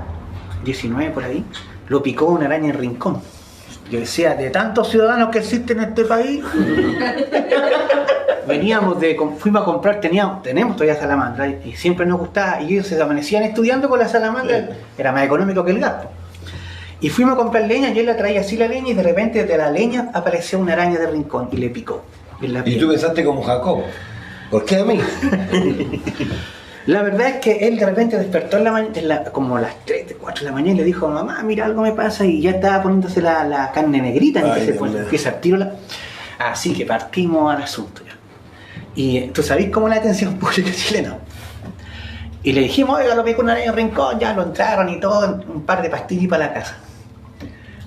19 por ahí, lo picó una araña en Rincón. Yo decía, de tantos ciudadanos que existen en este país, fuimos a comprar, tenemos todavía salamandra, y siempre nos gustaba, y ellos se amanecían estudiando con la salamandra, era más económico que el gato. Y fuimos a comprar leña, y él la traía así la leña, y de repente de la leña apareció una araña de Rincón y le picó. Y tú pensaste como Jacob, ¿por qué a mí? La verdad es que él de repente despertó como a las 3, 4 de la mañana y le dijo, mamá, mira, algo me pasa, y ya estaba poniéndose la carne negrita, empieza a tiro Así que partimos al asunto ya. Y tú sabés cómo la atención pública chilena. Y le dijimos, oiga, lo picó una araña en Rincón, ya lo entraron y todo, un par de pastillas para la casa.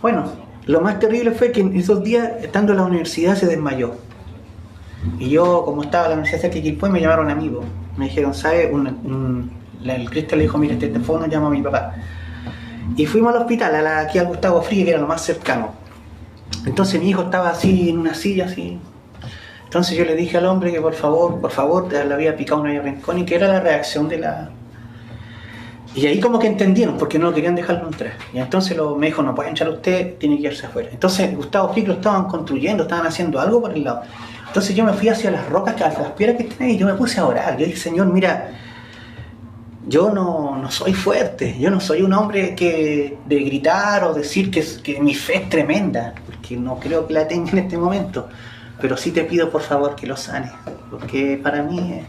Bueno, lo más terrible fue que en esos días, estando en la universidad, se desmayó. Y yo, como estaba en la universidad cerca de Quilpué, me llamaron amigos. Me dijeron, ¿sabes? El Cristian le dijo, mira, este teléfono llama a mi papá. Y fuimos al hospital, aquí al Gustavo Frigi, que era lo más cercano. Entonces mi hijo estaba así, en una silla, así. Entonces yo le dije al hombre que por favor, le había picado una Rincón, y que era la reacción de la... Y ahí como que entendieron, porque no lo querían dejarlo entrar. Y entonces me dijo, no puede entrar usted, tiene que irse afuera. Entonces Gustavo Frigi lo estaban construyendo, estaban haciendo algo por el lado. Entonces yo me fui hacia las rocas, hacia las piedras que están ahí, y yo me puse a orar. Yo dije, Señor, mira, yo no soy fuerte, yo no soy un hombre de gritar o decir que mi fe es tremenda, porque no creo que la tenga en este momento. Pero sí te pido por favor que lo sanes, porque para mí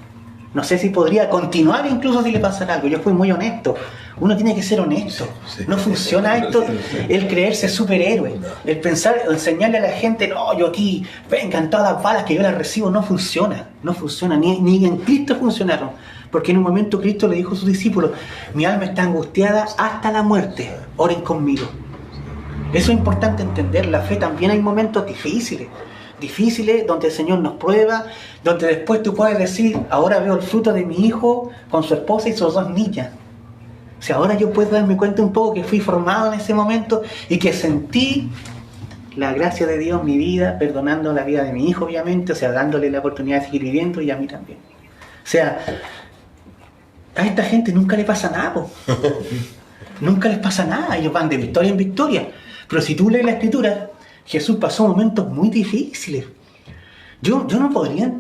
No sé si podría continuar incluso si le pasara algo. Yo fui muy honesto. Uno tiene que ser honesto. No funciona esto, el creerse superhéroe, el pensar, enseñarle a la gente, no, yo aquí, vengan todas las balas que yo las recibo. No funciona, ni en Cristo funcionaron. Porque en un momento Cristo le dijo a sus discípulos, mi alma está angustiada hasta la muerte, oren conmigo. Eso es importante entender. La fe también hay momentos difíciles donde el Señor nos prueba, donde después tú puedes decir, ahora veo el fruto de mi hijo con su esposa y sus 2 niñas. O sea, ahora yo puedo darme cuenta un poco que fui formado en ese momento y que sentí la gracia de Dios en mi vida, perdonando la vida de mi hijo, obviamente, o sea, dándole la oportunidad de seguir viviendo y a mí también. O sea, a esta gente nunca le pasa nada, po. Nunca les pasa nada, ellos van de victoria en victoria. Pero si tú lees la Escritura, Jesús pasó momentos muy difíciles. Yo no podría,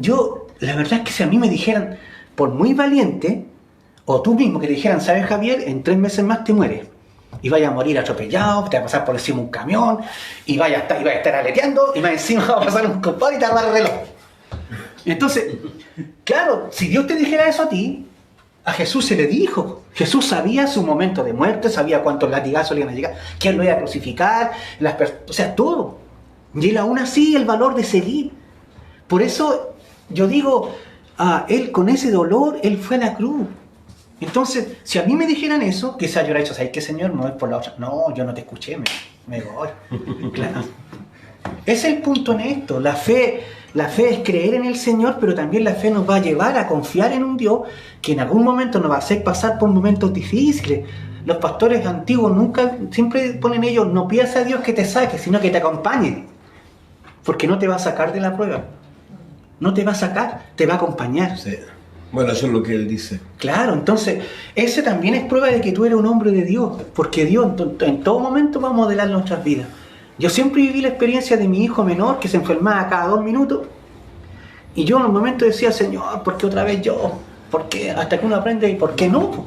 la verdad es que si a mí me dijeran, por muy valiente, o tú mismo que te dijeran, ¿sabes, Javier? En 3 meses más te mueres. Y vaya a morir atropellado, te va a pasar por encima un camión, y vaya a estar aleteando, y más encima va a pasar un compadre y te va a dar el reloj. Entonces, claro, si Dios te dijera eso a ti, a Jesús se le dijo. Jesús sabía su momento de muerte, sabía cuántos latigazos le iban a llegar, quién lo iba a crucificar, o sea, todo. Y él aún así el valor de seguir. Por eso yo digo, él con ese dolor, él fue a la cruz. Entonces, si a mí me dijeran eso, quizás yo hubiera dicho, ¿sabes qué, Señor? No es por la otra. No, yo no te escuché, me voy. Claro. Ese es el punto en esto. La fe es creer en el Señor, pero también la fe nos va a llevar a confiar en un Dios que en algún momento nos va a hacer pasar por momentos difíciles. Los pastores antiguos siempre ponen ellos, no pidas a Dios que te saque, sino que te acompañe. Porque no te va a sacar de la prueba. No te va a sacar, te va a acompañar. Sí. Bueno, eso es lo que él dice. Claro, entonces, ese también es prueba de que tú eres un hombre de Dios. Porque Dios en todo momento va a modelar nuestras vidas. Yo siempre viví la experiencia de mi hijo menor que se enfermaba cada 2 minutos. Y yo en un momento decía, Señor, ¿por qué otra vez yo? ¿Por qué? Hasta que uno aprende, ¿y por qué no?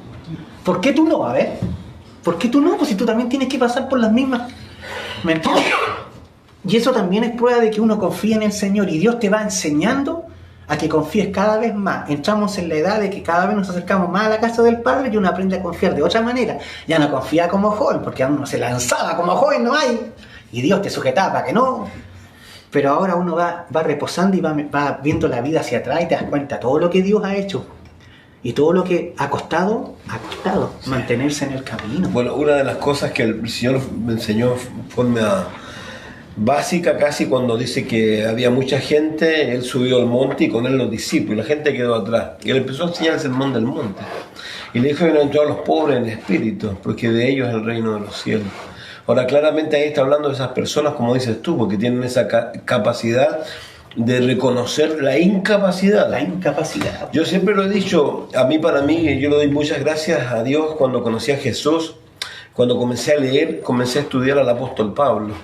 ¿Por qué tú no? A ver, ¿por qué tú no? Pues si tú también tienes que pasar por las mismas. ¿Me entiendes? Y eso también es prueba de que uno confía en el Señor y Dios te va enseñando a que confíes cada vez más. Entramos en la edad de que cada vez nos acercamos más a la casa del Padre y uno aprende a confiar de otra manera. Ya no confía como joven, porque a uno se lanzaba como joven, no hay. Y Dios te sujetaba para que no. Pero ahora uno va reposando y va viendo la vida hacia atrás y te das cuenta todo lo que Dios ha hecho. Y todo lo que ha costado sí, mantenerse en el camino. Bueno, una de las cosas que el Señor me enseñó de forma básica casi cuando dice que había mucha gente, él subió al monte y con él los discípulos, y la gente quedó atrás. Y él empezó a enseñar el sermón del monte. Y le dijo, bienaventurados los pobres en espíritu, porque de ellos es el reino de los cielos. Ahora, claramente ahí está hablando de esas personas, como dices tú, porque tienen esa capacidad de reconocer la incapacidad. La incapacidad. Yo siempre lo he dicho, para mí, yo le doy muchas gracias a Dios cuando conocí a Jesús, cuando comencé a leer, comencé a estudiar al apóstol Pablo.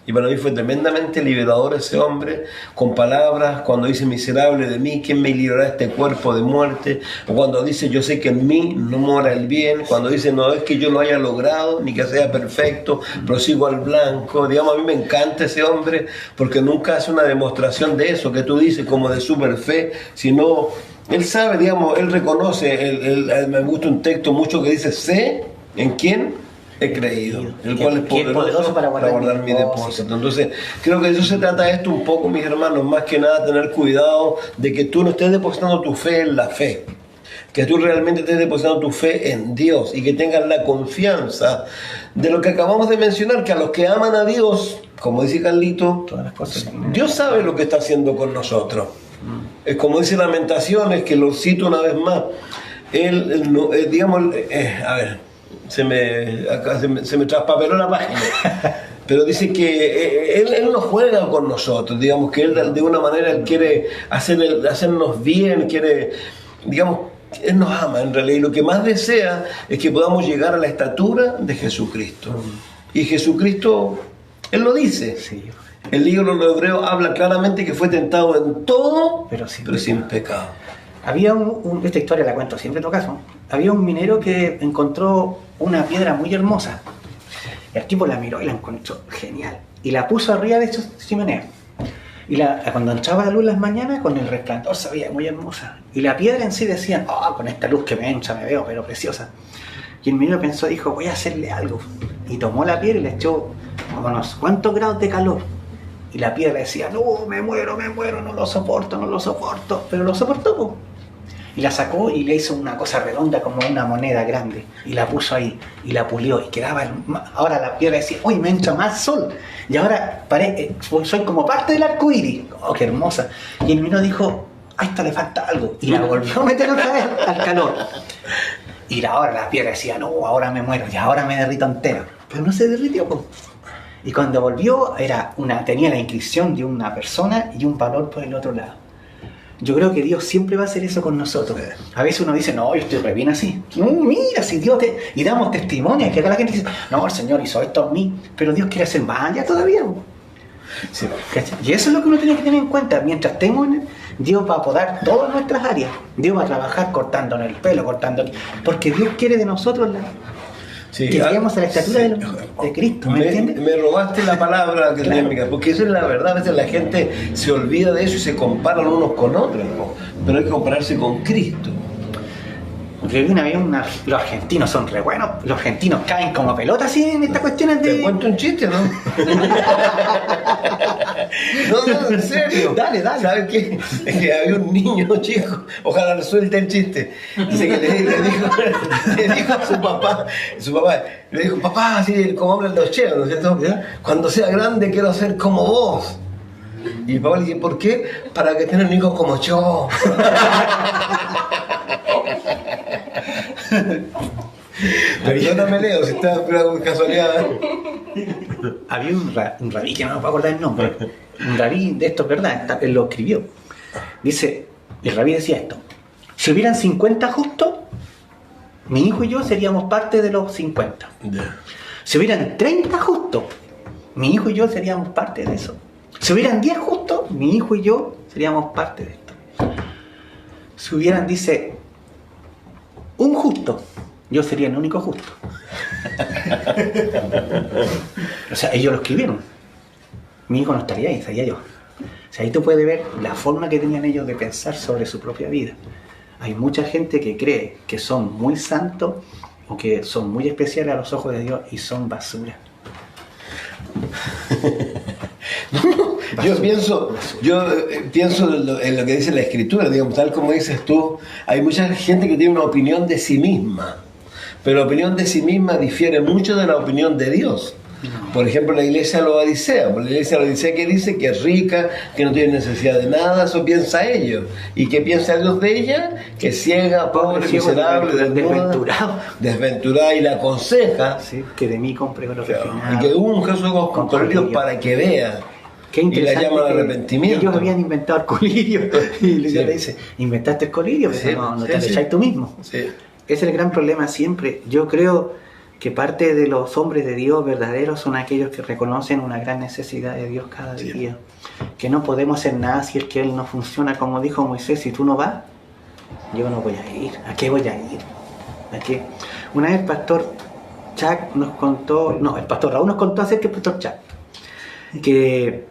Y para mí fue tremendamente liberador ese hombre, con palabras, cuando dice miserable de mí, ¿quién me librará de este cuerpo de muerte? O cuando dice yo sé que en mí no mora el bien, cuando dice no es que yo lo haya logrado, ni que sea perfecto, prosigo al blanco. Digamos, a mí me encanta ese hombre, porque nunca hace una demostración de eso que tú dices como de super fe, sino él sabe, digamos, él reconoce, me gusta un texto mucho que dice, sé en quién he creído, el cual es poderoso para guardar mi depósito. Entonces, creo que de eso se trata esto un poco, mis hermanos, más que nada tener cuidado de que tú no estés depositando tu fe en la fe, que tú realmente estés depositando tu fe en Dios y que tengas la confianza de lo que acabamos de mencionar, que a los que aman a Dios, como dice Carlito, todas las cosas, Dios sabe lo que está haciendo con nosotros. Es como dice Lamentaciones, que lo cito una vez más, se me traspapeló la página, pero dice que él no juega con nosotros, digamos que él de una manera él quiere hacernos bien, digamos, él nos ama en realidad, y lo que más desea es que podamos llegar a la estatura de Jesucristo. Y Jesucristo, él lo dice. Sí. El libro de los Hebreos habla claramente que fue tentado en todo, pero sin pecado. Había esta historia la cuento siempre en todo caso. Había un minero que encontró una piedra muy hermosa. El tipo la miró y la encontró genial. Y la puso arriba de su chimenea. Y cuando entraba la luz en las mañanas, con el resplandor se veía muy hermosa. Y la piedra en sí decía, con esta luz que me entra me veo, pero preciosa. Y el minero pensó, dijo, voy a hacerle algo. Y tomó la piedra y le echó unos cuantos grados de calor. Y la piedra decía, no, me muero, no lo soporto. Pero lo soportó, po. Y la sacó y le hizo una cosa redonda como una moneda grande. Y la puso ahí y la pulió. Y quedaba, ahora la piedra decía, uy, me entra más sol. Y ahora soy como parte del arco iris. Oh, qué hermosa. Y el minero dijo, a esta le falta algo. Y la volvió a meter otra vez al calor. Y ahora la piedra decía, no, ahora me muero. Y ahora me derrito entero. Pero no se derritió, po. Y cuando volvió, tenía la inscripción de una persona y un valor por el otro lado. Yo creo que Dios siempre va a hacer eso con nosotros. A veces uno dice, no, yo estoy re bien así. No, mira, si Dios y damos testimonio, que acá la gente dice, no, el Señor hizo esto en mí, pero Dios quiere hacer más allá todavía. Sí. Y eso es lo que uno tiene que tener en cuenta. Mientras estemos Dios va a podar todas nuestras áreas. Dios va a trabajar cortándonos el pelo, porque Dios quiere de nosotros que lleguemos a la estatura de Cristo, ¿me entiendes? Me robaste la palabra que tenía en mi cabeza, porque eso es la verdad. A veces la gente se olvida de eso y se comparan unos con otros, ¿no? Pero hay que compararse con Cristo. Porque una vez los argentinos son re buenos, los argentinos caen como pelotas así en estas cuestiones de... Te cuento un chiste, ¿no? No, en serio. Dale. ¿Sabes qué? Es que había un niño chico, ojalá resuelte el chiste. Dice que le dijo a su papá, le dijo, papá, así como hablan los cheos, ¿no es cierto? Cuando sea grande quiero ser como vos. Y el papá le dice, ¿por qué? Para que tengan hijos como yo. Perdóname, Leo, si estás por casualidad. Había un rabí, que no me puedo acordar el nombre, un rabí de esto, ¿verdad? Él lo escribió. Dice, el rabí decía esto: si hubieran 50 justos, mi hijo y yo seríamos parte de los 50. Si hubieran 30 justos, mi hijo y yo seríamos parte de eso. Si hubieran 10 justos, mi hijo y yo seríamos parte de esto. Si hubieran, dice, un justo, yo sería el único justo. O sea, ellos lo escribieron. Mi hijo no estaría ahí, estaría yo. O sea, ahí tú puedes ver la forma que tenían ellos de pensar sobre su propia vida. Hay mucha gente que cree que son muy santos o que son muy especiales a los ojos de Dios y son basura. Yo pienso en lo que dice la Escritura, digamos, tal como dices tú. Hay mucha gente que tiene una opinión de sí misma, pero la opinión de sí misma difiere mucho de la opinión de Dios. Por ejemplo, la iglesia Laodicea, que dice que es rica, que no tiene necesidad de nada, eso piensa ellos. ¿Y qué piensa Dios de ella? Que es ciega, pobre, miserable, desventurada, y la aconseja, sí, que de mí compre con los refinados, y que unja su ojos con colirio para que vea. Qué interesante, y la llama al arrepentimiento. Ellos habían inventado el colirio y Dios le dice, inventaste el colirio, pero no te echáis tú mismo. Sí. Ese es el gran problema siempre. Yo creo que parte de los hombres de Dios verdaderos son aquellos que reconocen una gran necesidad de Dios cada día. Que no podemos hacer nada si es que Él no funciona, como dijo Moisés: si tú no vas, yo no voy a ir. ¿A qué voy a ir? ¿A qué? Una vez el pastor Chuck nos contó, el pastor Raúl nos contó acerca del pastor Chuck, que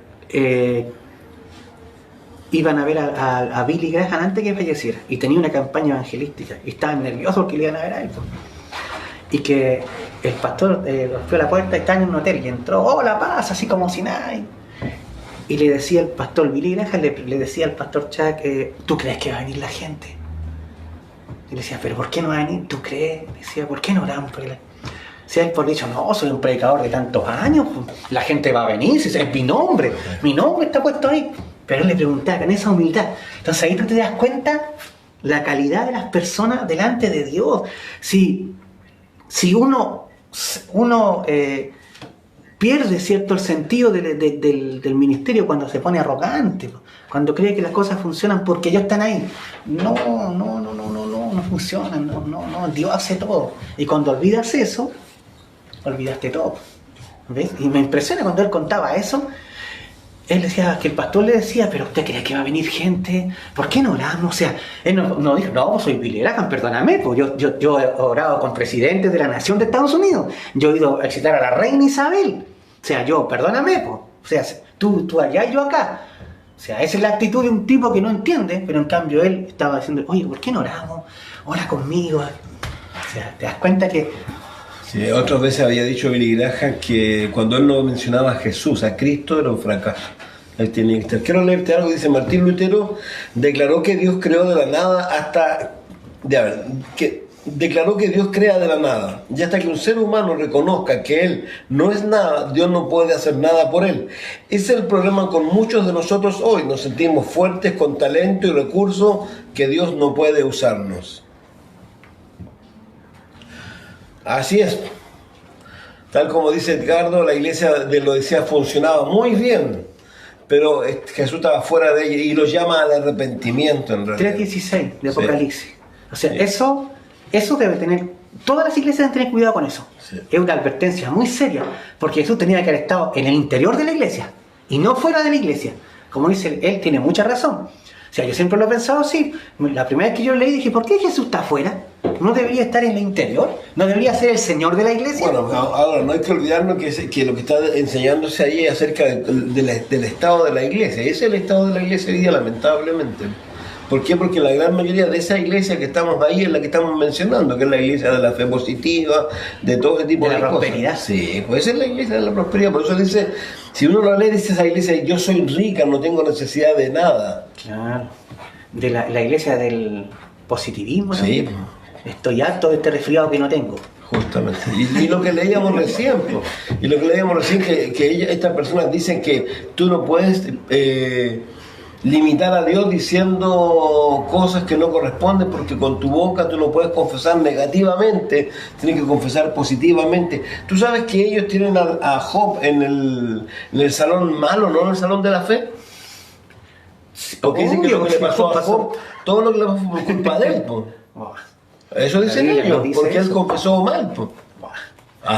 iban a ver a Billy Graham antes que falleciera, y tenía una campaña evangelística, y estaban nerviosos porque le iban a ver a él. Y que el pastor fue a la puerta y estaba en un hotel y entró, hola, paz, así como si nada. Y le decía el pastor Billy Graham, le decía al pastor Chuck, ¿tú crees que va a venir la gente? Y le decía, ¿pero por qué no va a venir? ¿Tú crees? Le decía, ¿por qué no oramos por él? Si él por dicho, no, soy un predicador de tantos años, la gente va a venir, si es mi nombre está puesto ahí. Pero él le preguntaba con esa humildad. Entonces ahí tú te das cuenta la calidad de las personas delante de Dios. Si uno pierde, ¿cierto?, el sentido del ministerio cuando se pone arrogante, cuando cree que las cosas funcionan porque ellos están ahí. No funcionan, no, Dios hace todo. Y cuando olvidas eso, olvidaste todo. ¿Ves? Y me impresiona cuando él contaba eso. Él decía, que el pastor le decía, pero usted cree que va a venir gente, ¿por qué no oramos? O sea, él no dijo, no, soy Billy Graham, perdóname, pues yo he orado con presidentes de la nación de Estados Unidos, yo he ido a visitar a la reina Isabel, o sea, perdóname, pues, o sea, tú allá y yo acá. O sea, esa es la actitud de un tipo que no entiende, pero en cambio él estaba diciendo, oye, ¿por qué no oramos? Ora conmigo. O sea, te das cuenta que... Sí, otras veces había dicho Billy Graham que cuando él no mencionaba a Jesús, a Cristo, era un fracaso. Él tenía que estar. Quiero leerte algo, dice Martín Lutero, declaró que Dios creó de la nada declaró que Dios crea de la nada. Y hasta que un ser humano reconozca que Él no es nada, Dios no puede hacer nada por Él. Ese es el problema con muchos de nosotros hoy. Nos sentimos fuertes con talento y recursos que Dios no puede usarnos. Así es. Tal como dice Edgardo, la iglesia de Laodicea funcionaba muy bien, pero Jesús estaba fuera de ella y los llama al arrepentimiento en realidad. 3:16 de Apocalipsis. Sí. O sea, sí. Eso debe tener, todas las iglesias deben tener cuidado con eso. Sí. Es una advertencia muy seria, porque Jesús tenía que haber estado en el interior de la iglesia y no fuera de la iglesia. Como dice él, tiene mucha razón. O sea, yo siempre lo he pensado así. La primera vez que yo leí dije, ¿por qué Jesús está afuera? ¿No debería estar en el interior? ¿No debería ser el Señor de la iglesia? Bueno, ahora no hay que olvidarnos que lo que está enseñándose ahí es acerca del estado de la iglesia. Ese es el estado de la iglesia hoy día, lamentablemente. ¿Por qué? Porque la gran mayoría de esa iglesia que estamos ahí es la que estamos mencionando, que es la iglesia de la fe positiva, de todo ese tipo de cosas. Prosperidad. Sí, pues esa es la iglesia de la prosperidad. Por eso dice, si uno lo lee, dice esa iglesia, yo soy rica, no tengo necesidad de nada. Claro. De la iglesia del positivismo, ¿no? Sí. Estoy harto de este resfriado que no tengo. Justamente. Y lo que leíamos recién, que estas personas dicen que tú no puedes limitar a Dios diciendo cosas que no corresponden, porque con tu boca tú no puedes confesar negativamente, tienes que confesar positivamente. Tú sabes que ellos tienen a Job en el salón malo, no en el salón de la fe. Porque dicen que lo que le pasó a Job, todo lo que le pasó fue por culpa de él. Eso dicen ellos, porque él confesó mal.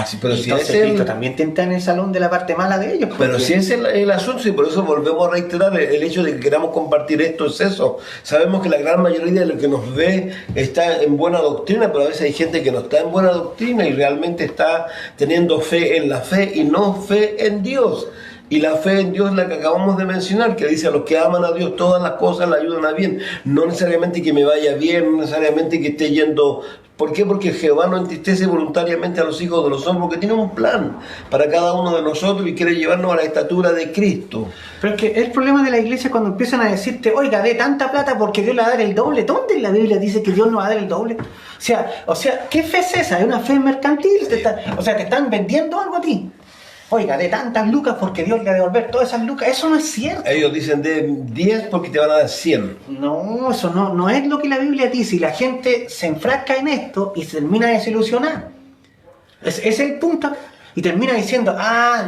Sí, pero si entonces Cristo también está en el salón de la parte mala de ellos. Pero si ese es el asunto, y por eso volvemos a reiterar el hecho de que queramos compartir esto, es eso. Sabemos que la gran mayoría de lo que nos ve está en buena doctrina, pero a veces hay gente que no está en buena doctrina y realmente está teniendo fe en la fe y no fe en Dios. Y la fe en Dios es la que acabamos de mencionar, que dice a los que aman a Dios todas las cosas le ayudan a bien. No necesariamente que me vaya bien, no necesariamente que esté yendo... ¿Por qué? Porque Jehová no entristece voluntariamente a los hijos de los hombres, porque tiene un plan para cada uno de nosotros y quiere llevarnos a la estatura de Cristo. Pero es que el problema de la iglesia es cuando empiezan a decirte, oiga, dé tanta plata porque Dios le va a dar el doble. ¿Dónde en la Biblia dice que Dios no va a dar el doble? O sea, ¿qué fe es esa? ¿Es una fe mercantil? Sí. Te están vendiendo algo a ti. Oiga, de tantas lucas porque Dios le va a devolver todas esas lucas. Eso no es cierto. Ellos dicen de 10 porque te van a dar 100. No, eso no es lo que la Biblia dice. Y la gente se enfrasca en esto y se termina desilusionar. Ese es el punto. Y termina diciendo,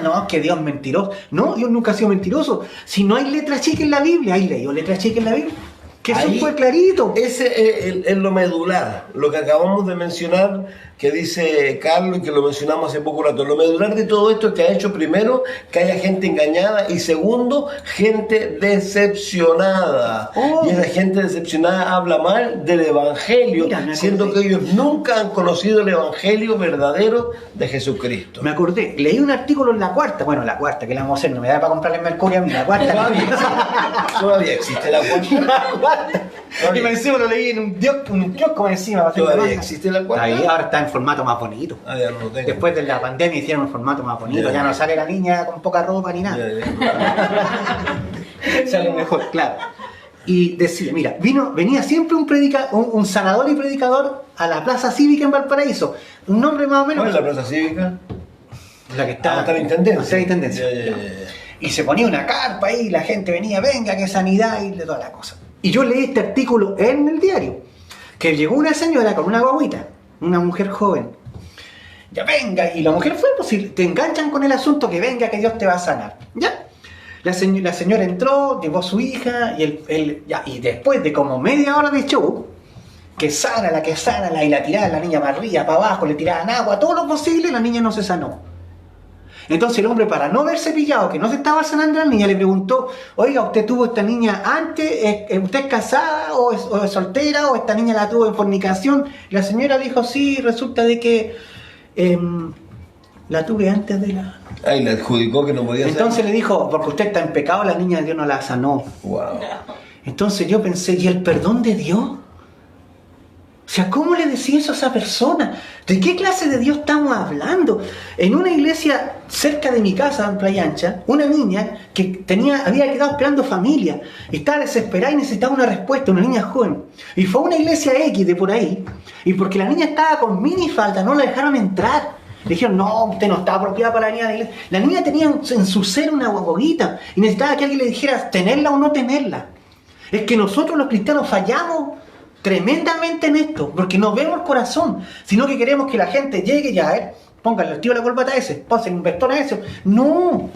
no, que Dios es mentiroso. No, Dios nunca ha sido mentiroso. Si no hay letra chica en la Biblia, ¿hay leído letra chica en la Biblia? Que eso fue clarito. Ese es lo medular, lo que acabamos de mencionar, que dice Carlos y que lo mencionamos hace poco rato. Lo medular de todo esto es que ha hecho primero que haya gente engañada y segundo, gente decepcionada. Y esa gente decepcionada habla mal del Evangelio, siendo que ellos nunca han conocido el Evangelio verdadero de Jesucristo. Me acordé, leí un artículo en La Cuarta, que la vamos a hacer, no me da para comprarle el Mercurio a mí, La Cuarta. Todavía existe La Cuarta. Y me encima lo leí en un kiosco encima. Todavía existe La Cuarta. Ahí, ahora está en formato más bonito. Ya no tengo. Después de la pandemia hicieron un formato más bonito. Ya no sale la niña con poca ropa ni nada. Sale mejor, claro. Y decía, mira, venía siempre un sanador y predicador a la Plaza Cívica en Valparaíso. Un nombre más o menos. ¿Cuál es la Plaza Cívica? La que está en Intendencia. Está en Intendencia. Y se ponía una carpa ahí y la gente venía, venga, que sanidad y de toda la cosa. Y yo leí este artículo en el diario, que llegó una señora con una guaguita, una mujer joven. Ya venga, y la mujer fue, pues si te enganchan con el asunto, que venga, que Dios te va a sanar. Ya. La señora entró, llevó a su hija, y después de como media hora de show, que sana, y la tiraban la niña para arriba, para abajo, le tiraban agua, todo lo posible, la niña no se sanó. Entonces el hombre, para no verse pillado que no se estaba sanando la niña, le preguntó, oiga, ¿usted tuvo esta niña antes? ¿Usted es casada o es soltera? ¿O esta niña la tuvo en fornicación? La señora dijo, sí, resulta de que La tuve antes de la... Ay, le adjudicó que no podía ser. Entonces le dijo, porque usted está en pecado, la niña de Dios no la sanó. Wow. Entonces yo pensé, ¿y el perdón de Dios? O sea, ¿cómo le decía eso a esa persona? ¿De qué clase de Dios estamos hablando? En una iglesia cerca de mi casa, en Playa Ancha, una niña que había quedado esperando familia, estaba desesperada y necesitaba una respuesta, una niña joven. Y fue a una iglesia X de por ahí, y porque la niña estaba con minifalda, no la dejaron entrar. Le dijeron, no, usted no está apropiada para la niña de la iglesia. La niña tenía en su ser una guaguita y necesitaba que alguien le dijera tenerla o no tenerla. Es que nosotros los cristianos fallamos tremendamente en esto, porque no vemos el corazón, sino que queremos que la gente llegue ya, póngale el tío la corbata a ese, póngale un vestón a ese. No,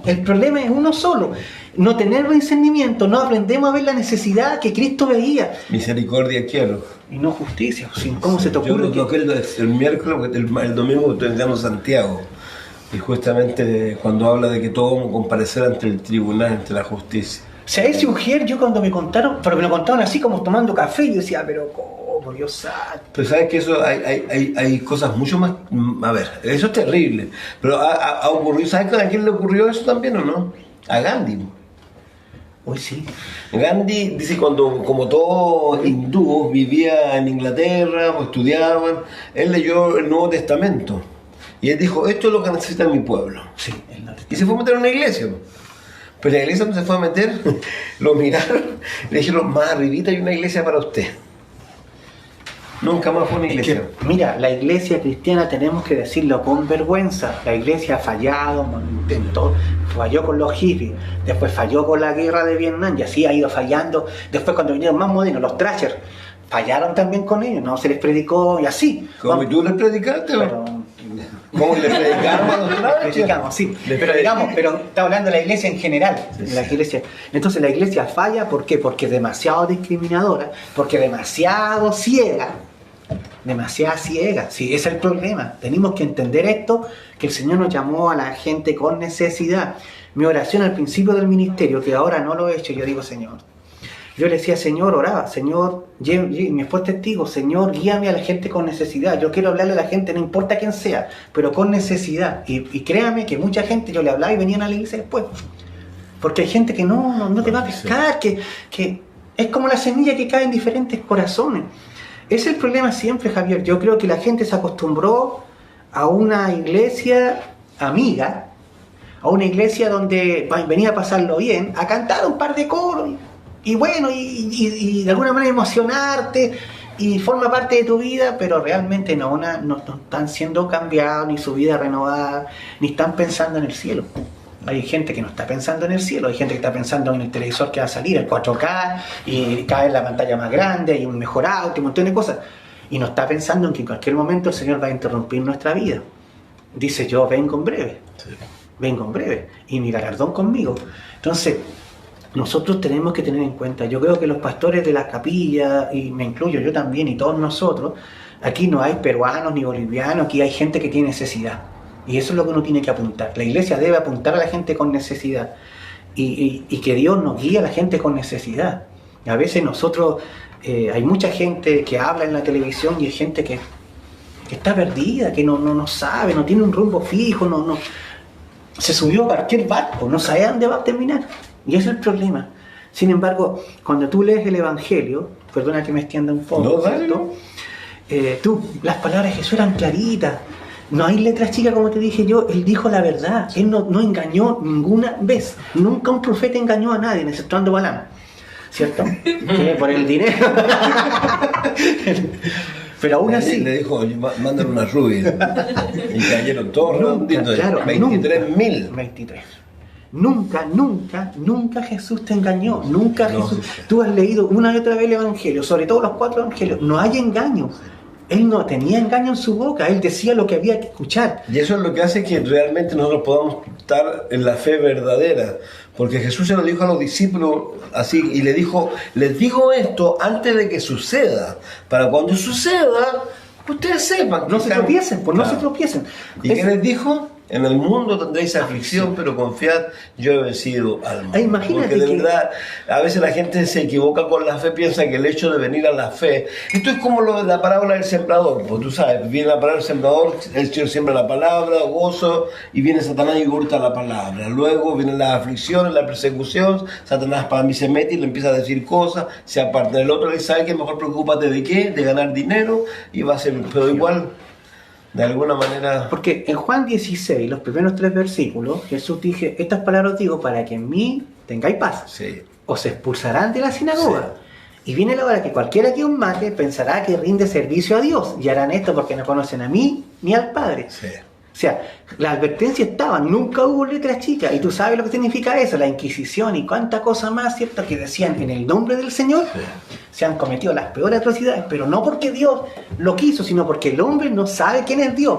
el problema es uno solo. No tener discernimiento, no aprendemos a ver la necesidad que Cristo veía. Misericordia quiero. Y no justicia. ¿Cómo se te ocurre? Yo creo que el miércoles, el domingo estudiamos Santiago. Y justamente cuando habla de que todos vamos a comparecer ante el tribunal, ante la justicia. O sea, ese mujer, yo cuando me contaron, pero me lo contaron así como tomando café, yo decía, pero ¿cómo? Dios santo. Pero sabes que eso hay cosas mucho más. A ver, eso es terrible. Pero ha ocurrido, ¿sabes a quién le ocurrió eso también o no? A Gandhi. Hoy sí. Gandhi dice cuando, como todo hindú, vivía en Inglaterra o estudiaba, él leyó el Nuevo Testamento. Y él dijo, esto es lo que necesita mi pueblo. Sí, y se fue a meter en una iglesia. Pero la iglesia donde se fue a meter, lo miraron, le dijeron, más arribita hay una iglesia para usted. Nunca más fue una iglesia. Mira, la iglesia cristiana tenemos que decirlo con vergüenza. La iglesia ha fallado, intentó, falló con los hippies, después falló con la guerra de Vietnam y así ha ido fallando. Después cuando vinieron más modernos, los Thrasher, fallaron también con ellos, no se les predicó y así. ¿Cómo? ¿Y tú les predicaste? Pero, ¿cómo le predicaron a los Thrasher? predicamos, sí. Pero está hablando de la iglesia en general. Sí, la iglesia. Entonces la iglesia falla, ¿por qué? Porque es demasiado discriminadora, porque es demasiado ciega. Demasiada ciega, sí, ese es el problema. Tenemos que entender esto, que el Señor nos llamó a la gente con necesidad. Mi oración al principio del ministerio, que ahora no lo he hecho, yo digo, Señor, yo le decía, Señor, oraba, Señor, mi esposo testigo, Señor, guíame a la gente con necesidad. Yo quiero hablarle a la gente, no importa quién sea, pero con necesidad. Y créame que mucha gente yo le hablaba y venían a la iglesia después, porque hay gente que no te va a pescar, que es como la semilla que cae en diferentes corazones. Ese es el problema siempre, Javier. Yo creo que la gente se acostumbró a una iglesia amiga, a una iglesia donde venía a pasarlo bien, a cantar un par de coros y bueno, y de alguna manera emocionarte y forma parte de tu vida, pero realmente no están siendo cambiados, ni su vida renovada, ni están pensando en el cielo. Hay gente que no está pensando en el cielo, hay gente que está pensando en el televisor que va a salir, el 4K, y cada vez la pantalla más grande, y un mejor auto, y un montón de cosas. Y no está pensando en que en cualquier momento el Señor va a interrumpir nuestra vida. Dice, yo vengo en breve, y mi galardón conmigo. Entonces, nosotros tenemos que tener en cuenta, yo creo que los pastores de las capillas, y me incluyo yo también, y todos nosotros, aquí no hay peruanos ni bolivianos, aquí hay gente que tiene necesidad. Y eso es lo que uno tiene que apuntar. La iglesia debe apuntar a la gente con necesidad. Y que Dios nos guíe a la gente con necesidad. A veces nosotros, hay mucha gente que habla en la televisión y hay gente que está perdida, que no sabe, no tiene un rumbo fijo, se subió a cualquier barco, no sabe a dónde va a terminar. Y ese es el problema. Sin embargo, cuando tú lees el Evangelio, perdona que me extienda un poco, ¿cierto? Las palabras de Jesús eran claritas. No hay letras chicas, como te dije yo. Él dijo la verdad. Él no engañó ninguna vez. Nunca un profeta engañó a nadie, exceptuando Balaam, ¿cierto? Por el dinero. Pero aún así le dijo, mándale una rubia. Y cayeron todos redonditos. Claro, 23.000. 23. Nunca Jesús te engañó. Nunca Jesús. Tú has leído una y otra vez el Evangelio, sobre todo los 4 evangelios. No hay engaño. Él no tenía engaño en su boca, él decía lo que había que escuchar. Y eso es lo que hace que realmente nosotros podamos estar en la fe verdadera. Porque Jesús se lo dijo a los discípulos así, y les dijo esto antes de que suceda. Para cuando suceda, ustedes sepan. No se tropiecen, no se tropiecen. ¿Y qué les dijo? En el mundo tendréis aflicción, pero confiad, yo he vencido al mundo. Imagínate porque de verdad, a veces la gente se equivoca con la fe, piensa que el hecho de venir a la fe, esto es como la parábola del sembrador, pues tú sabes, viene la parábola del sembrador, el Señor siembra la palabra, gozo, y viene Satanás y hurta la palabra. Luego vienen las aflicciones, la persecución, Satanás para mí se mete y le empieza a decir cosas, se aparta del otro, le dice, ¿sabes qué? Mejor preocúpate de qué, de ganar dinero, y va a ser, pero igual... De alguna manera... Porque en Juan 16, los primeros 3 versículos, Jesús dije, estas palabras os digo para que en mí tengáis paz. Sí. Os expulsarán de la sinagoga. Sí. Y viene la hora que cualquiera que os mate pensará que rinde servicio a Dios. Y harán esto porque no conocen a mí ni al Padre. Sí. O sea, la advertencia estaba, nunca hubo letras chicas. Y tú sabes lo que significa eso, la Inquisición y cuánta cosa más, ¿cierto? Que decían, en el nombre del Señor, se han cometido las peores atrocidades, pero no porque Dios lo quiso, sino porque el hombre no sabe quién es Dios.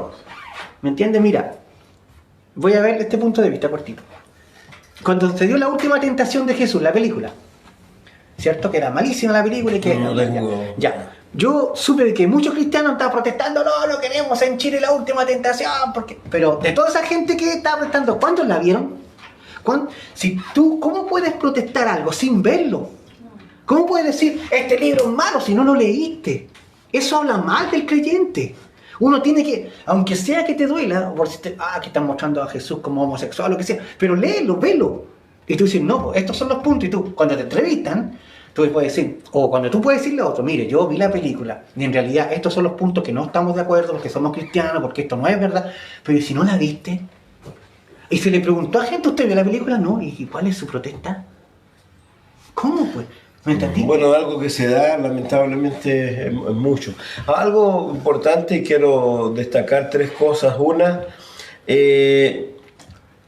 ¿Me entiendes? Mira, voy a ver este punto de vista cortito. Cuando se dio la última tentación de Jesús, la película, ¿cierto? Que era malísima la película y que... No tengo... Ya. Yo supe que muchos cristianos estaban protestando, no queremos en Chile la última tentación, porque... Pero de toda esa gente que estaba protestando, ¿cuántos la vieron? Si tú, ¿cómo puedes protestar algo sin verlo? ¿Cómo puedes decir, este libro es malo si no lo leíste? Eso habla mal del creyente. Uno tiene que, aunque sea que te duela, por si que están mostrando a Jesús como homosexual o lo que sea, pero léelo, velo. Y tú dices, no, estos son los puntos. Y tú, cuando te entrevistan, tú puedes decir, o cuando tú puedes decirle a otro, mire, yo vi la película, y en realidad estos son los puntos que no estamos de acuerdo, porque somos cristianos, porque esto no es verdad. Pero si no la viste, y se le preguntó a gente, ¿usted vio la película? No, ¿y cuál es su protesta? ¿Cómo pues? ¿Me entendí? Bueno, algo que se da lamentablemente es mucho. Algo importante, quiero destacar 3 cosas. Una,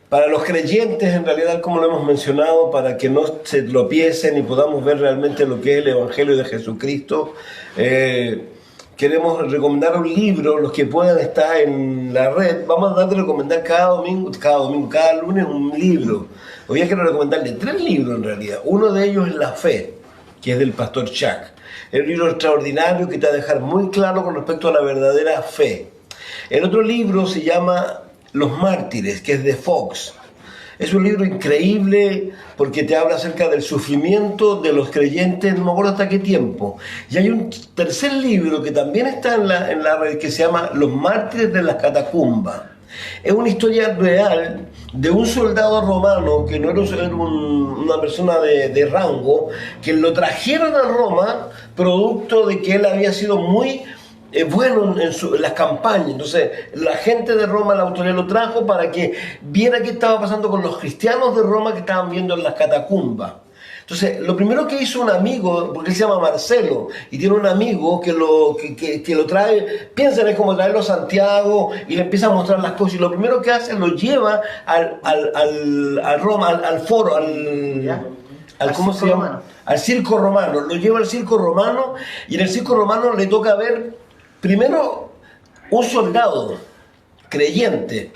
para los creyentes, en realidad, como lo hemos mencionado, para que no se tropiecen y podamos ver realmente lo que es el Evangelio de Jesucristo, queremos recomendar un libro, los que puedan estar en la red. Vamos a tratar de recomendar cada lunes un libro. Hoy quiero recomendarle 3 libros en realidad. Uno de ellos es La Fe, que es del pastor Chuck. Es un libro extraordinario que te va a dejar muy claro con respecto a la verdadera fe. El otro libro se llama Los Mártires, que es de Fox. Es un libro increíble porque te habla acerca del sufrimiento de los creyentes, no me acuerdo hasta qué tiempo. Y hay un tercer libro que también está en la red que se llama Los Mártires de las Catacumbas. Es una historia real de un soldado romano que no era una persona de rango, que lo trajeron a Roma producto de que él había sido muy bueno en las campañas. Entonces la gente de Roma, la autoridad lo trajo para que viera qué estaba pasando con los cristianos de Roma que estaban viendo en las catacumbas. Entonces, lo primero que hizo un amigo, porque él se llama Marcelo, y tiene un amigo que lo trae, piensan es como traerlo a Santiago, y le empieza a mostrar las cosas, y lo primero que hace, lo lleva al Roma, al foro, ¿cómo se llama? Al circo romano, lo lleva al circo romano, y en el circo romano le toca ver, primero, un soldado creyente,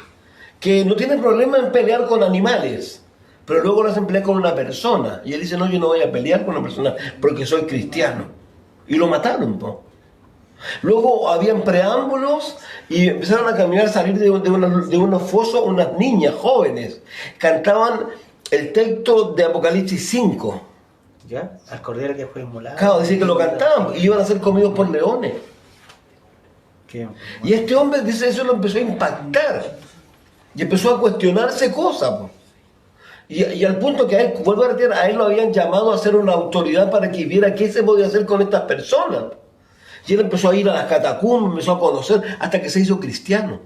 que no tiene problema en pelear con animales, pero luego lo hacen pelear con una persona. Y él dice, no, yo no voy a pelear con una persona porque soy cristiano. Y lo mataron, po. Luego habían preámbulos y empezaron a caminar, a salir de unos fosos unas niñas jóvenes. Cantaban el texto de Apocalipsis 5. ¿Ya? Al cordero que fue inmolado. Claro, decía que lo cantaban y iban a ser comidos por leones. Y este hombre, dice, eso lo empezó a impactar. Y empezó a cuestionarse cosas, po. Y al punto que a él, vuelvo a repetir, a él lo habían llamado a ser una autoridad para que viera qué se podía hacer con estas personas. Y él empezó a ir a las catacumbas, empezó a conocer, hasta que se hizo cristiano.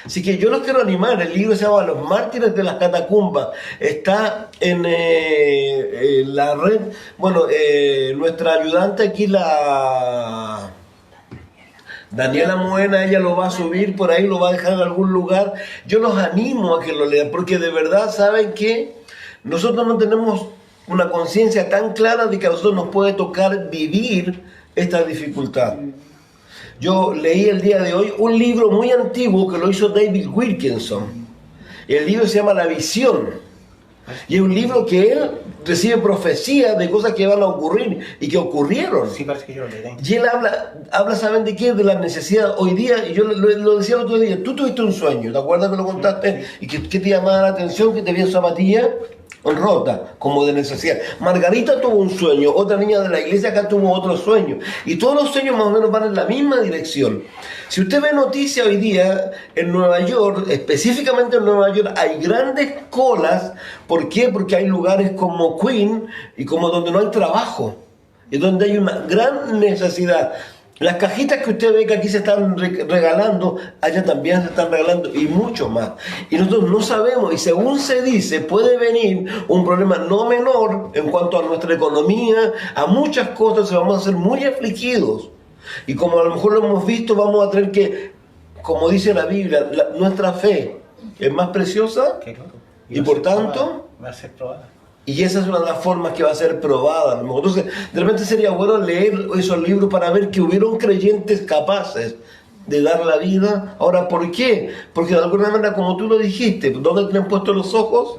Así que yo los quiero animar, el libro se llama Los Mártires de las Catacumbas, está en la red, bueno, nuestra ayudante aquí, la Daniela Moena, ella lo va a subir por ahí, lo va a dejar en algún lugar. Yo los animo a que lo lean, porque de verdad saben que nosotros no tenemos una conciencia tan clara de que a nosotros nos puede tocar vivir esta dificultad. Yo leí el día de hoy un libro muy antiguo que lo hizo David Wilkinson. El libro se llama La Visión. Y es un libro que él recibe profecías de cosas que van a ocurrir y que ocurrieron. Sí, parece que yo lo leí. Y él habla, ¿saben de qué? De la necesidad. Hoy día, y yo lo decía el otro día, tú tuviste un sueño, ¿te acuerdas que lo contaste? Y que te llamaba la atención, que te vi en zapatilla rota, como de necesidad. Margarita tuvo un sueño, otra niña de la iglesia acá tuvo otro sueño. Y todos los sueños más o menos van en la misma dirección. Si usted ve noticias hoy día, en Nueva York, específicamente en Nueva York, hay grandes colas. ¿Por qué? Porque hay lugares como Queen y como donde no hay trabajo. Y donde hay una gran necesidad. Las cajitas que usted ve que aquí se están regalando, allá también se están regalando y mucho más. Y nosotros no sabemos, y según se dice, puede venir un problema no menor en cuanto a nuestra economía, a muchas cosas, y vamos a ser muy afligidos. Y como a lo mejor lo hemos visto, vamos a tener que, como dice la Biblia, nuestra fe es más preciosa y por tanto va a ser probada. Y esa es una de las formas que va a ser probada. Entonces, de repente sería bueno leer esos libros para ver que hubieron creyentes capaces de dar la vida. Ahora, ¿por qué? Porque de alguna manera, como tú lo dijiste, ¿dónde tienen puestos los ojos?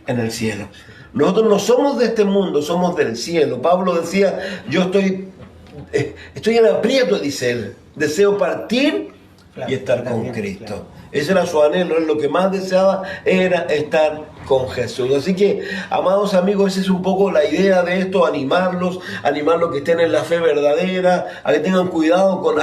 En el cielo. Nosotros no somos de este mundo, somos del cielo. Pablo decía, yo estoy en aprieto, dice él. Deseo partir y estar con Cristo. Claro. Ese era su anhelo, él lo que más deseaba era estar con Jesús. Así que, amados amigos, esa es un poco la idea de esto, animarlos que estén en la fe verdadera, a que tengan cuidado con,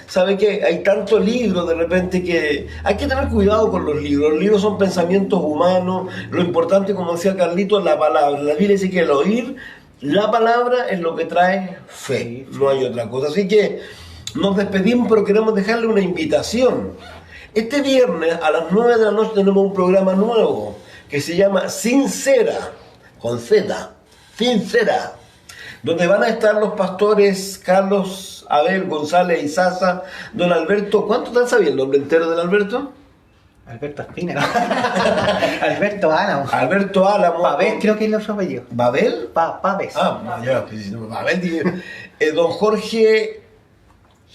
¿sabe qué? Hay tantos libros de repente que hay que tener cuidado con los libros son pensamientos humanos, lo importante, como decía Carlito, es la palabra. La Biblia dice que el oír la palabra es lo que trae fe, no hay otra cosa. Así que nos despedimos, pero queremos dejarle una invitación. Este viernes a las 9 de la noche tenemos un programa nuevo que se llama Sincera, con Z, Sincera, donde van a estar los pastores Carlos, Abel, González y Sasa, don Alberto. ¿Cuánto están sabiendo el nombre entero del Alberto? Alberto Espina. Alberto Álamo. Alberto Álamo. Babel, creo que es el otro apellido. ¿Babel? Paves. Ya, Babel. Don Jorge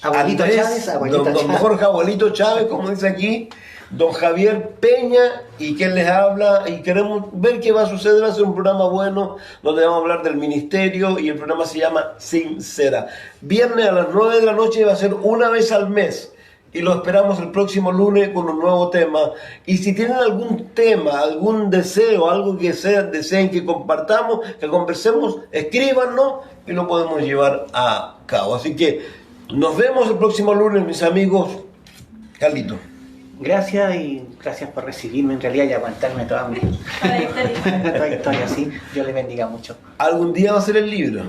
Abuelito Andrés, Chávez, don Jorge Abuelito Chávez, como dice aquí, don Javier Peña, y quien les habla, y queremos ver qué va a suceder. Va a ser un programa bueno, donde vamos a hablar del ministerio, y el programa se llama Sincera. Viernes a las 9 de la noche, va a ser una vez al mes, y lo esperamos el próximo lunes con un nuevo tema. Y si tienen algún tema, algún deseo, algo que deseen que compartamos, que conversemos, escríbanos, y lo podemos llevar a cabo. Así que nos vemos el próximo lunes, mis amigos. Carlito. Gracias, y gracias por recibirme en realidad y aguantarme toda mi trayectoria, sí. Dios les bendiga mucho. Algún día va a ser el libro.